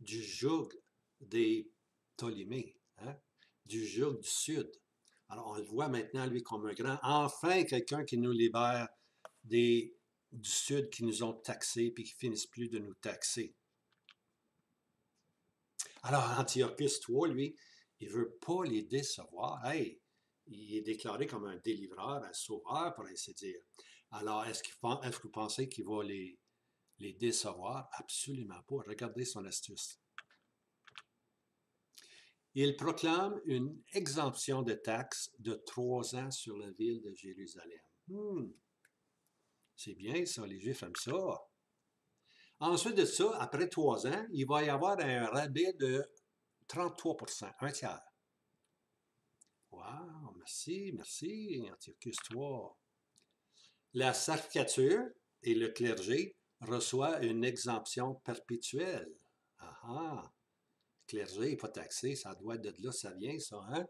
Speaker 1: du joug des Ptolémées, hein, du joug du Sud. Alors, on le voit maintenant, lui, comme un grand, enfin, quelqu'un qui nous libère du Sud qui nous ont taxés puis qui finissent plus de nous taxer. Alors, Antiochus III, lui, il ne veut pas les décevoir. Hey, il est déclaré comme un délivreur, un sauveur, pour ainsi dire. Alors, est-ce que vous pensez qu'il va les décevoir? Absolument pas. Regardez son astuce. Il proclame une exemption de taxes de 3 ans sur la ville de Jérusalem. C'est bien ça, les Juifs aiment ça. Ensuite de ça, après 3 ans, il va y avoir un rabais de 33%, un tiers. Wow, merci, Antiochus III. La sacrificature et le clergé reçoivent une exemption perpétuelle. Ah, le clergé n'est pas taxé, ça doit être de là, ça vient, ça, hein?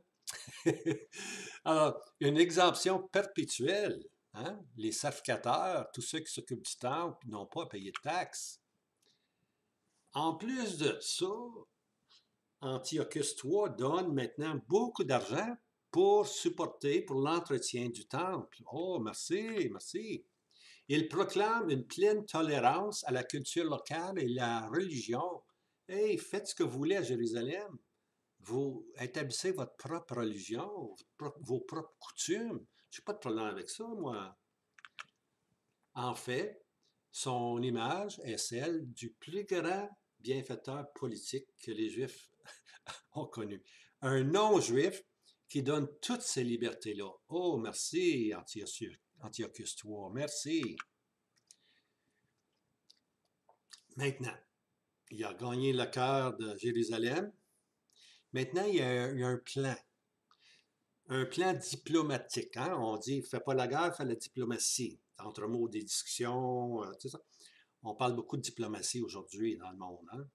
Speaker 1: Alors, une exemption perpétuelle. Hein? Les sacrificateurs, tous ceux qui s'occupent du temple, n'ont pas à payer de taxes. En plus de ça, Antiochus III donne maintenant beaucoup d'argent pour l'entretien du temple. Oh, merci, merci. Il proclame une pleine tolérance à la culture locale et la religion. Hey, faites ce que vous voulez à Jérusalem. Vous établissez votre propre religion, vos propres coutumes. Je n'ai pas de problème avec ça, moi. En fait, son image est celle du plus grand bienfaiteur politique que les Juifs ont connu. Un non-juif qui donne toutes ces libertés-là. Oh, merci, Antiochus III, merci. Maintenant, il a gagné le cœur de Jérusalem. Maintenant, il y a un plan. Un plan diplomatique. Hein? On dit, fais pas la guerre, fais la diplomatie. Entre mots, des discussions, tout ça. On parle beaucoup de diplomatie aujourd'hui dans le monde. Hein?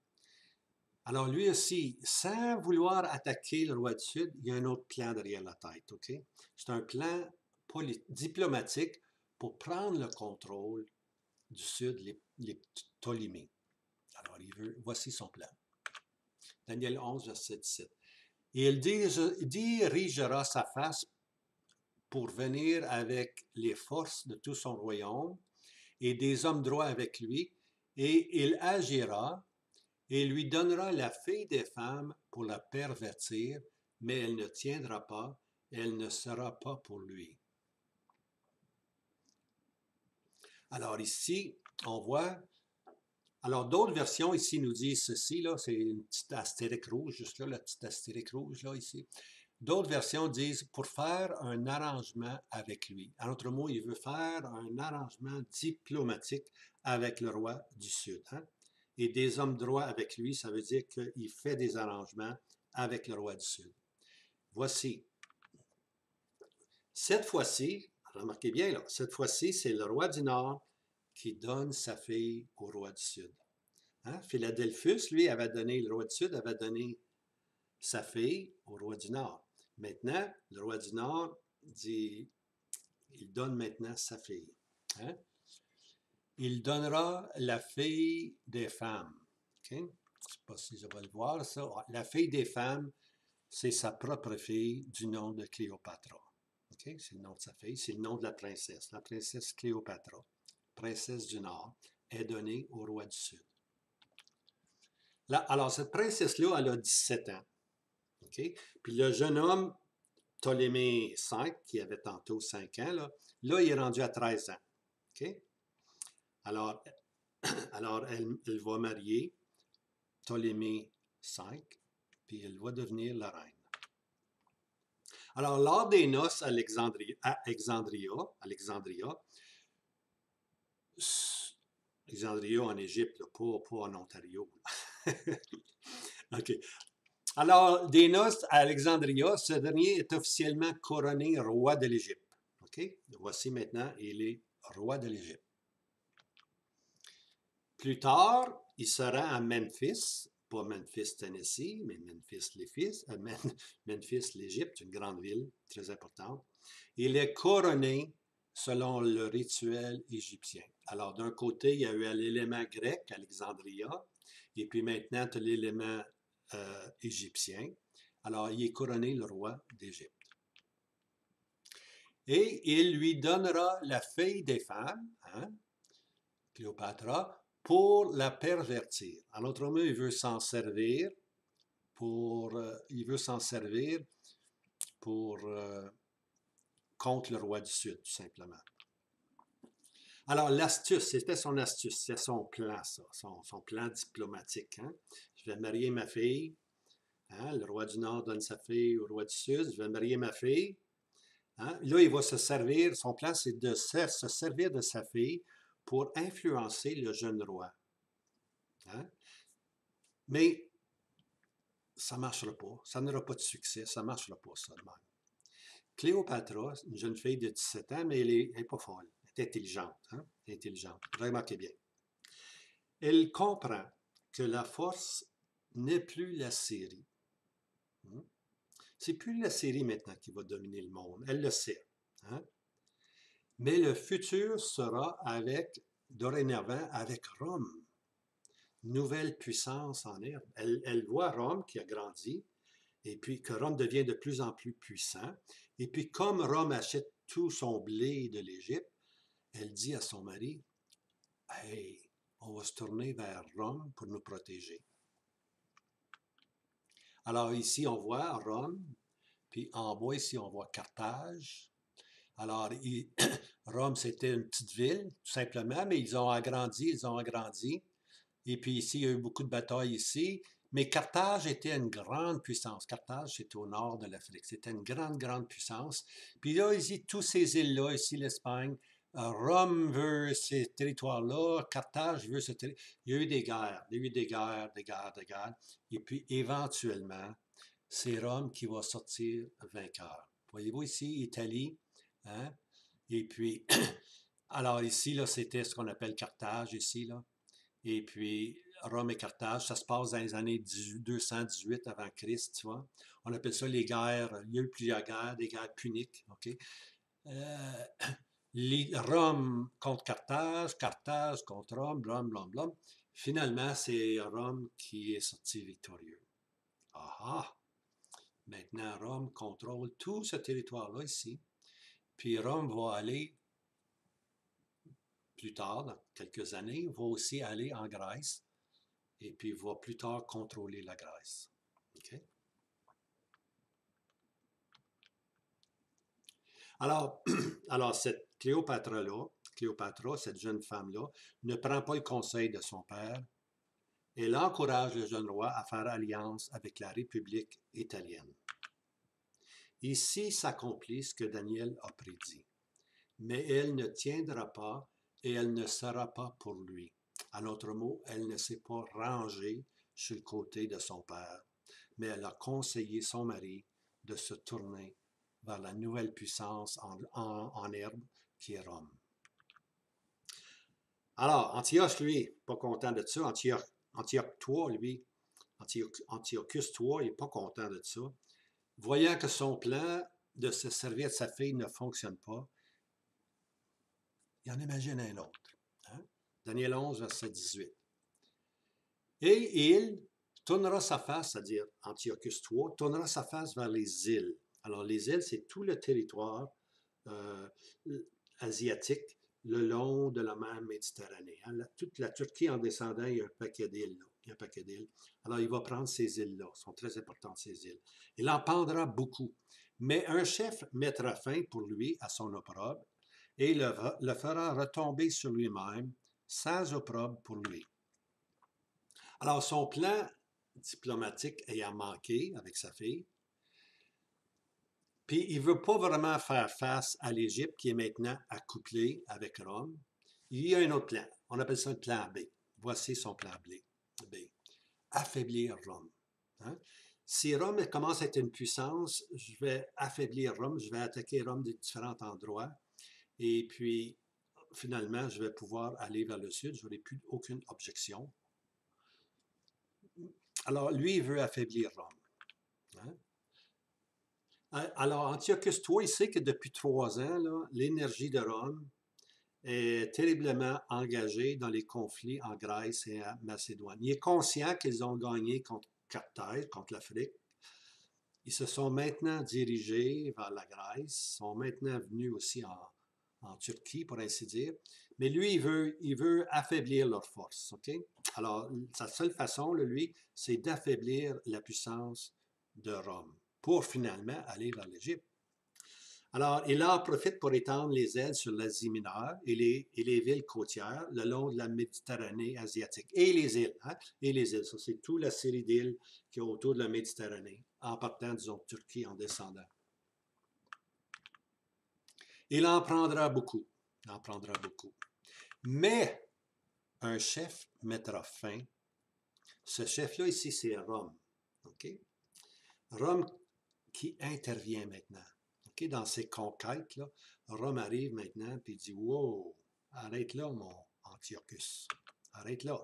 Speaker 1: Alors lui aussi, sans vouloir attaquer le roi du Sud, il y a un autre plan derrière la tête. OK? C'est un plan diplomatique pour prendre le contrôle du Sud, les Ptolémées. Alors, voici son plan. Daniel 11, verset 17. Et il dirigera sa face pour venir avec les forces de tout son royaume et des hommes droits avec lui, et il agira et lui donnera la fille des femmes pour la pervertir, mais elle ne tiendra pas, elle ne sera pas pour lui. Alors ici, on voit. Alors, d'autres versions ici nous disent ceci, là, c'est une petite astérique rouge, juste là, la petite astérique rouge, là, ici. D'autres versions disent pour faire un arrangement avec lui. En d'autres mots, il veut faire un arrangement diplomatique avec le roi du Sud. Hein? Et des hommes droits avec lui, ça veut dire qu'il fait des arrangements avec le roi du Sud. Voici. Cette fois-ci, remarquez bien, là, cette fois-ci, c'est le roi du Nord qui donne sa fille au roi du Sud. Hein? Philadelphus, lui, le roi du Sud avait donné sa fille au roi du Nord. Maintenant, le roi du Nord dit, il donne maintenant sa fille. Hein? Il donnera la fille des femmes. Okay? Je ne sais pas si je vais le voir, ça. La fille des femmes, c'est sa propre fille du nom de Cléopâtre. Okay? C'est le nom de sa fille, c'est le nom de la princesse Cléopâtre, princesse du Nord, est donnée au roi du Sud. Là, alors, cette princesse-là, elle a 17 ans. Okay? Puis le jeune homme, Ptolémée V, qui avait tantôt 5 ans, là il est rendu à 13 ans. Okay? Alors elle va marier Ptolémée V, puis elle va devenir la reine. Alors, lors des noces à Alexandria, en Égypte, là, pas en Ontario. OK. Alors, des noces à Alexandria, ce dernier est officiellement couronné roi de l'Égypte. OK? Voici maintenant, il est roi de l'Égypte. Plus tard, il sera à Memphis, pas Memphis, Tennessee, mais Memphis, l'Égypte, une grande ville très importante. Il est couronné selon le rituel égyptien. Alors, d'un côté, il y a eu l'élément grec, Alexandria, et puis maintenant, tu as l'élément égyptien. Alors, il est couronné le roi d'Égypte. Et il lui donnera la fille des femmes, hein, Cléopâtre, pour la pervertir. En d'autres mots, il veut s'en servir contre le roi du Sud, tout simplement. Alors, l'astuce, c'était son astuce, c'est son plan, ça, son plan diplomatique. Hein? Je vais marier ma fille. Hein? Le roi du Nord donne sa fille au roi du Sud. Je vais marier ma fille. Hein? Là, il va se servir, son plan, c'est de se servir de sa fille pour influencer le jeune roi. Hein? Mais ça ne marchera pas. Ça n'aura pas de succès. Ça ne marchera pas, ça, de même. Cléopâtre, une jeune fille de 17 ans, mais elle n'est pas folle. Elle est intelligente. Hein? Intelligente. Remarquez bien. Elle comprend que la force n'est plus la Syrie. C'est plus la Syrie maintenant qui va dominer le monde. Elle le sait. Hein? Mais le futur sera dorénavant avec Rome. nouvelle puissance en herbe. Elle voit Rome qui a grandi, et puis que Rome devient de plus en plus puissant. Et puis comme Rome achète tout son blé de l'Égypte, elle dit à son mari, hey, on va se tourner vers Rome pour nous protéger. Alors ici, on voit Rome, puis en bas, ici, on voit Carthage. Alors, Rome, c'était une petite ville, tout simplement, mais ils ont agrandi. Et puis ici, il y a eu beaucoup de batailles ici. Mais Carthage était une grande puissance. Carthage, c'était au nord de l'Afrique. C'était une grande, grande puissance. Puis là, ici, tous ces îles-là, ici, l'Espagne, Rome veut ces territoires-là, Carthage veut ce territoire. Il y a eu des guerres, il y a eu des guerres, des guerres, des guerres. Et puis, éventuellement, c'est Rome qui va sortir vainqueur. Voyez-vous ici, Italie, hein? Et puis, alors ici, là, c'était ce qu'on appelle Carthage, ici, là. Et puis, Rome et Carthage, ça se passe dans les années 218 avant Christ, tu vois. On appelle ça les guerres. Il y a eu plusieurs guerres, des guerres puniques, OK? Euh, Rome contre Carthage, Carthage contre Rome, Rome. Finalement, c'est Rome qui est sorti victorieux. Ah ah! Maintenant, Rome contrôle tout ce territoire-là ici. Puis Rome va aller, plus tard, dans quelques années, va aussi aller en Grèce. Et puis va plus tard contrôler la Grèce. Okay? Alors, alors, cette Cléopâtre, cette jeune femme-là, ne prend pas le conseil de son père. Elle encourage le jeune roi à faire alliance avec la République italienne. Ici s'accomplit ce que Daniel a prédit. Mais elle ne tiendra pas et elle ne sera pas pour lui. En autre mot, elle ne s'est pas rangée sur le côté de son père, mais elle a conseillé son mari de se tourner vers la nouvelle puissance en herbe qui est Rome. Alors, Antioche, lui, pas content de ça. Antioche III, lui, Antiochus III, il n'est pas content de ça. Voyant que son plan de se servir de sa fille ne fonctionne pas, il en imagine un autre. Hein? Daniel 11, verset 18. Et il tournera sa face, c'est-à-dire Antiochus III, tournera sa face vers les îles. Alors, les îles, c'est tout le territoire euh, asiatique le long de la mer Méditerranée. Hein? Toute la Turquie en descendant, il y a un paquet d'îles. Il y a un paquet d'îles. Alors, il va prendre ces îles-là. Elles sont très importantes, ces îles. Il en prendra beaucoup. Mais un chef mettra fin pour lui à son opprobre et le fera retomber sur lui-même sans opprobre pour lui. Alors, son plan diplomatique ayant manqué avec sa fille, puis il ne veut pas vraiment faire face à l'Égypte qui est maintenant accouplée avec Rome. Il y a un autre plan. On appelle ça le plan B. Voici son plan B. Affaiblir Rome. Hein? Si Rome commence à être une puissance, je vais affaiblir Rome, je vais attaquer Rome de différents endroits. Et puis, finalement, je vais pouvoir aller vers le sud. Je n'aurai plus aucune objection. Alors, lui, il veut affaiblir Rome. Hein? Alors, Antiochus III, il sait que depuis 3 ans, l'énergie de Rome est terriblement engagée dans les conflits en Grèce et en Macédoine. Il est conscient qu'ils ont gagné contre Carthage, contre l'Afrique. Ils se sont maintenant dirigés vers la Grèce, sont maintenant venus aussi en Turquie, pour ainsi dire. Mais lui, il veut affaiblir leur force. Okay? Alors, sa seule façon, lui, c'est d'affaiblir la puissance de Rome pour finalement aller vers l'Égypte. Alors, il en profite pour étendre les ailes sur l'Asie mineure et les villes côtières le long de la Méditerranée asiatique. Et les îles, hein? Et les îles, ça c'est toute la série d'îles qui est autour de la Méditerranée, en partant, disons, de Turquie, en descendant. Il en prendra beaucoup. Il en prendra beaucoup. Mais un chef mettra fin. Ce chef-là ici, c'est Rome. Okay? Rome qui intervient maintenant. Okay? Dans ses conquêtes, là, Rome arrive maintenant et dit « Wow, arrête là, mon Antiochus. Arrête là. »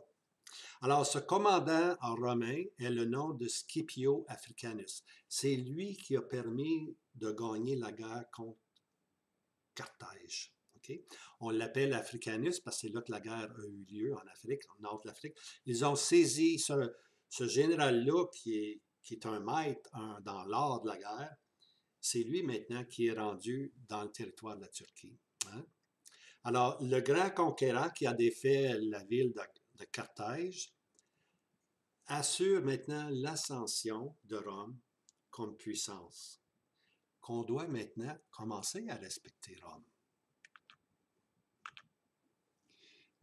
Speaker 1: Alors, ce commandant en romain est le nom de Scipio Africanus. C'est lui qui a permis de gagner la guerre contre Carthage. Okay? OK? On l'appelle Africanus parce que c'est là que la guerre a eu lieu en Afrique, au nord de l'Afrique. Ils ont saisi ce général-là qui est un maître dans l'art de la guerre. C'est lui maintenant qui est rendu dans le territoire de la Turquie. Hein? Alors, le grand conquérant qui a défait la ville de Carthage assure maintenant l'ascension de Rome comme puissance, qu'on doit maintenant commencer à respecter Rome.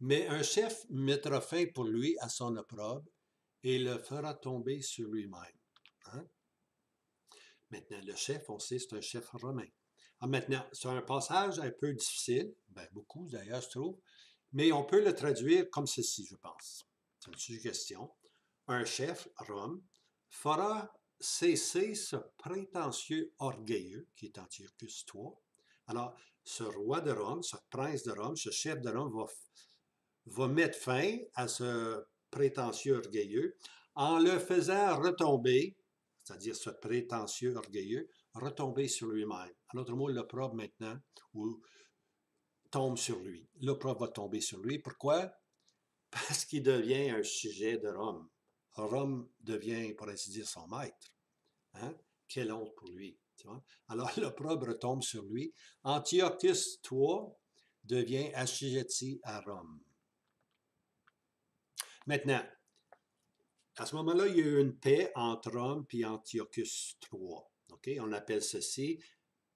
Speaker 1: Mais un chef mettra fin pour lui à son opprobre et le fera tomber sur lui-même. Hein? Maintenant, le chef, on sait, c'est un chef romain. Alors maintenant, c'est un passage un peu difficile, ben beaucoup d'ailleurs, je trouve, mais on peut le traduire comme ceci, je pense. C'est une suggestion. Un chef, Rome, fera cesser ce prétentieux orgueilleux qui est Antiochus III. Alors, ce roi de Rome, ce prince de Rome, ce chef de Rome va mettre fin à ce prétentieux orgueilleux en le faisant retomber, c'est-à-dire ce prétentieux orgueilleux, retomber sur lui-même. En d'autres mots, l'opprobre maintenant tombe sur lui. L'opprobre va tomber sur lui. Pourquoi? Parce qu'il devient un sujet de Rome. Rome devient, pour ainsi dire, son maître. Hein? Quelle honte pour lui. Tu vois? Alors l'opprobre tombe sur lui. Antiochus III devient assujetti à Rome. Maintenant, à ce moment-là, il y a eu une paix entre Rome et Antiochus III. Okay? On appelle ceci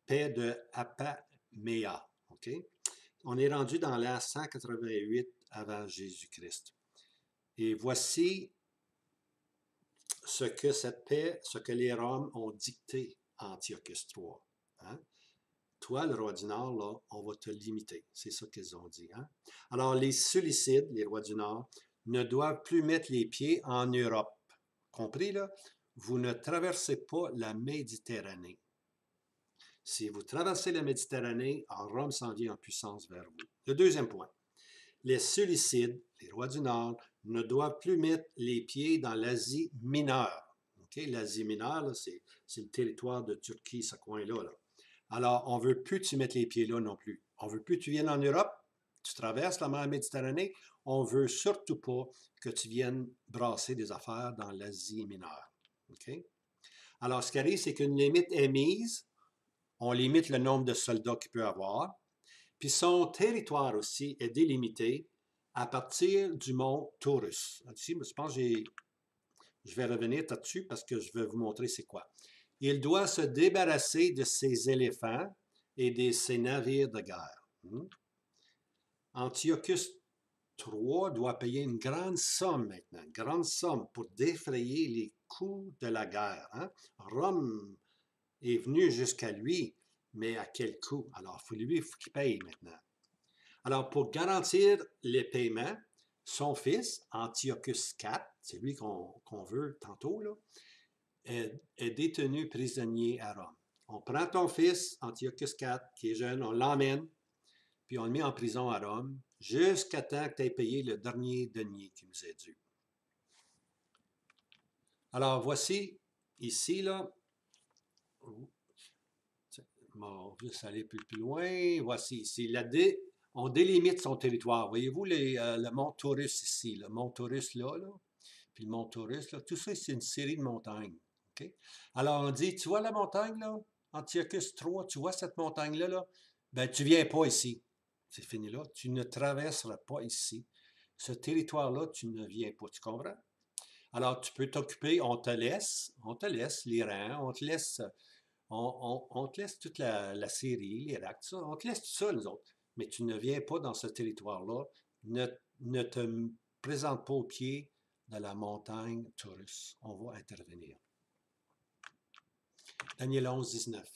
Speaker 1: paix de Apaméa. Okay? On est rendu dans l'an 188 avant Jésus-Christ. Et voici ce que cette paix, ce que les Roms ont dicté à Antiochus III. Hein? Toi, le roi du Nord, là, on va te limiter. C'est ça qu'ils ont dit. Hein? Alors, les Séleucides, les rois du Nord, ne doivent plus mettre les pieds en Europe. Compris, là? Vous ne traversez pas la Méditerranée. Si vous traversez la Méditerranée, Rome s'en vient en puissance vers vous. Le deuxième point. Les Séleucides, les rois du Nord, ne doivent plus mettre les pieds dans l'Asie mineure. Okay? L'Asie mineure, c'est le territoire de Turquie, ce coin-là. Là. Alors, on ne veut plus que tu mettes les pieds là non plus. On ne veut plus que tu viennes en Europe, tu traverses la mer Méditerranée. On ne veut surtout pas que tu viennes brasser des affaires dans l'Asie mineure. Okay? Alors, ce qui arrive, c'est qu'une limite est mise. On limite le nombre de soldats qu'il peut avoir. Puis son territoire aussi est délimité à partir du mont Taurus. Ici, je pense que je vais revenir là-dessus parce que je vais vous montrer c'est quoi. Il doit se débarrasser de ses éléphants et de ses navires de guerre. Antiochus III doit payer une grande somme maintenant, une grande somme pour défrayer les coûts de la guerre. Hein? Rome est venu jusqu'à lui, mais à quel coût? Alors, il faut qu'il paye maintenant. Alors, pour garantir les paiements, son fils, Antiochus IV, c'est lui qu'on veut tantôt, là, est détenu prisonnier à Rome. On prend ton fils, Antiochus IV, qui est jeune, on l'emmène, puis on le met en prison à Rome, jusqu'à temps que tu aies payé le dernier denier qui nous est dû. Alors, voici, ici, là, on va juste aller plus loin. Voici ici, on délimite son territoire. Voyez-vous le mont Taurus ici, le mont Taurus là, puis le mont Taurus, là, tout ça, c'est une série de montagnes. Okay? Alors, on dit, tu vois la montagne, là, Antiochus III, tu vois cette montagne-là, là? Ben, tu viens pas ici. C'est fini là. Tu ne traverseras pas ici. Ce territoire-là, tu ne viens pas. Tu comprends? Alors, tu peux t'occuper, on te laisse l'Iran, on te laisse toute la Syrie, l'Irak, tout ça. On te laisse tout ça, nous autres. Mais tu ne viens pas dans ce territoire-là. Ne te présente pas au pied de la montagne Taurus. On va intervenir. Daniel 11, 19.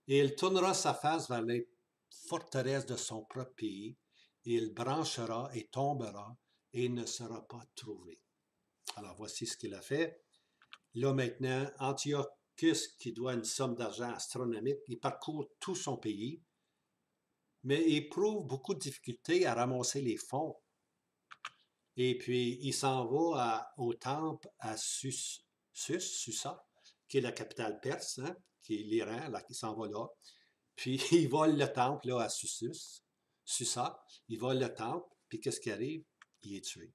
Speaker 1: Et il tournera sa face vers les forteresses de son propre pays, et il branchera et tombera, et ne sera pas trouvé. Alors, voici ce qu'il a fait. Là, maintenant, Antiochus, qui doit une somme d'argent astronomique, il parcourt tout son pays, mais il éprouve beaucoup de difficultés à ramasser les fonds. Et puis, il s'en va au temple à Susa, qui est la capitale perse, hein, qui est l'Iran, là, il s'en va là. Puis, il vole le temple là, à Susus. sur ça, il vole le temple, puis qu'est-ce qui arrive? Il est tué.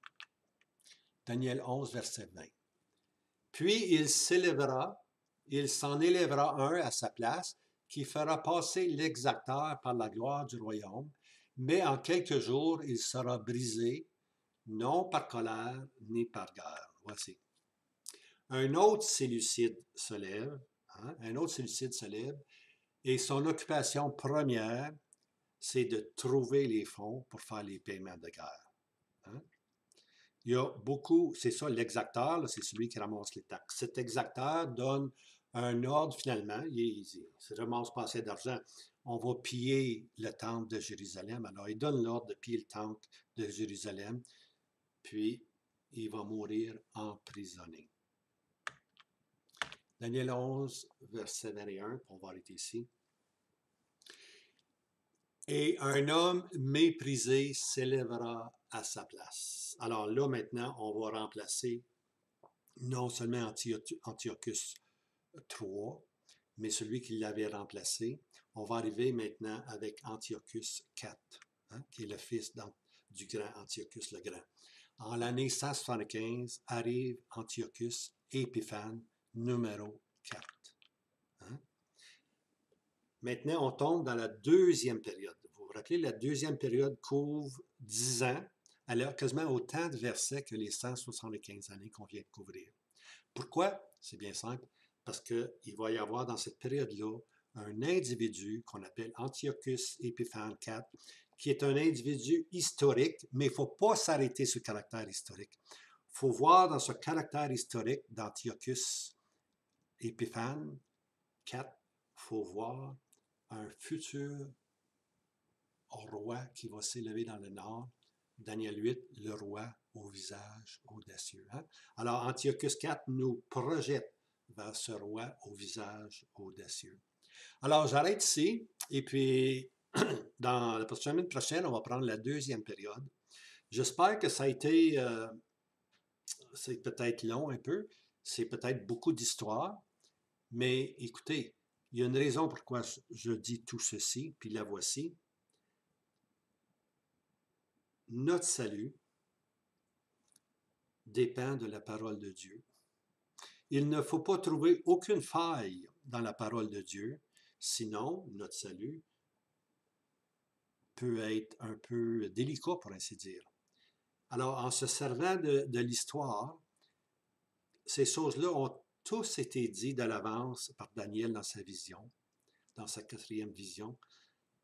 Speaker 1: Daniel 11, verset 20. Puis il s'élèvera, il s'en élèvera un à sa place, qui fera passer l'exacteur par la gloire du royaume, mais en quelques jours il sera brisé, non par colère ni par guerre. Voici. Un autre Séleucide se lève, un autre Séleucide se lève, et son occupation première, c'est de trouver les fonds pour faire les paiements de guerre. Hein? Il y a beaucoup, c'est ça, l'exacteur, c'est celui qui ramasse les taxes. Cet exacteur donne un ordre finalement, il ne ramasse pas assez d'argent. On va piller le temple de Jérusalem. Alors, il donne l'ordre de piller le temple de Jérusalem, puis il va mourir emprisonné. Daniel 11, verset 21, on va arrêter ici. Et un homme méprisé s'élèvera à sa place. Alors là, maintenant, on va remplacer non seulement Antiochus III, mais celui qui l'avait remplacé. On va arriver maintenant avec Antiochus IV, qui est le fils du grand Antiochus le Grand. En l'année 175 arrive Antiochus Épiphane numéro 4. Maintenant, on tombe dans la deuxième période. Vous vous rappelez, la deuxième période couvre 10 ans, alors quasiment autant de versets que les 175 années qu'on vient de couvrir. Pourquoi? C'est bien simple, parce qu'il va y avoir dans cette période-là un individu qu'on appelle Antiochus Épiphane IV, qui est un individu historique, mais il ne faut pas s'arrêter sur le caractère historique. Il faut voir dans ce caractère historique d'Antiochus Épiphane IV, il faut voir un futur roi qui va s'élever dans le nord. Daniel 8, le roi au visage audacieux. Alors, Antiochus IV nous projette vers ce roi au visage audacieux. Alors, j'arrête ici, et puis, dans la semaine prochaine, on va prendre la deuxième période. J'espère que ça a été, c'est peut-être long un peu, c'est peut-être beaucoup d'histoire, mais écoutez, il y a une raison pourquoi je dis tout ceci, puis la voici. Notre salut dépend de la parole de Dieu. Il ne faut pas trouver aucune faille dans la parole de Dieu, sinon notre salut peut être un peu délicat, pour ainsi dire. Alors, en se servant de l'histoire, ces choses-là ont tous été dites de l'avance par Daniel dans sa vision, dans sa 4e vision.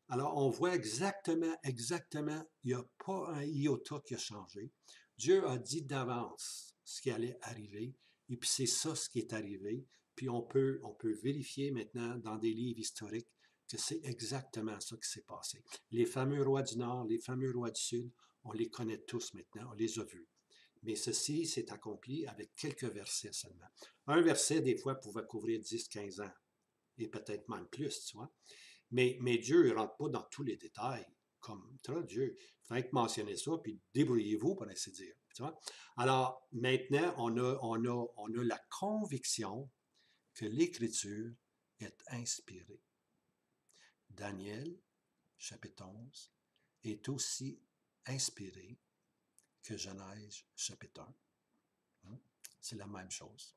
Speaker 1: Alors, on voit exactement, il n'y a pas un iota qui a changé. Dieu a dit d'avance ce qui allait arriver, et puis c'est ça ce qui est arrivé. Puis on peut vérifier maintenant dans des livres historiques que c'est exactement ça qui s'est passé. Les fameux rois du Nord, les fameux rois du Sud, on les connaît tous maintenant, on les a vus. Mais ceci s'est accompli avec quelques versets seulement. Un verset, des fois, pouvait couvrir 10-15 ans, et peut-être même plus, tu vois. Mais Dieu ne rentre pas dans tous les détails, comme Dieu. Il fallait que mentionner ça, puis débrouillez-vous, pour ainsi dire. Tu vois? Alors, maintenant, on a la conviction que l'Écriture est inspirée. Daniel, chapitre 11, est aussi inspiré que Genèse, chapitre 1. C'est la même chose.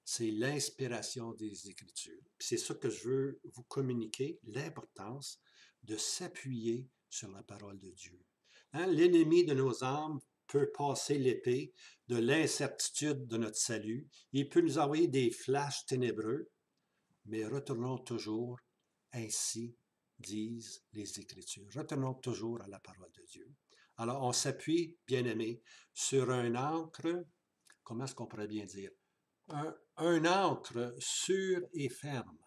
Speaker 1: C'est l'inspiration des Écritures. C'est ça que je veux vous communiquer, l'importance de s'appuyer sur la parole de Dieu. L'ennemi de nos âmes peut passer l'épée de l'incertitude de notre salut. Il peut nous envoyer des flashs ténébreux, mais retournons toujours, ainsi disent les Écritures. Retournons toujours à la parole de Dieu. Alors, on s'appuie, bien-aimés, sur un ancre, comment est-ce qu'on pourrait bien dire? Un ancre sûr et ferme.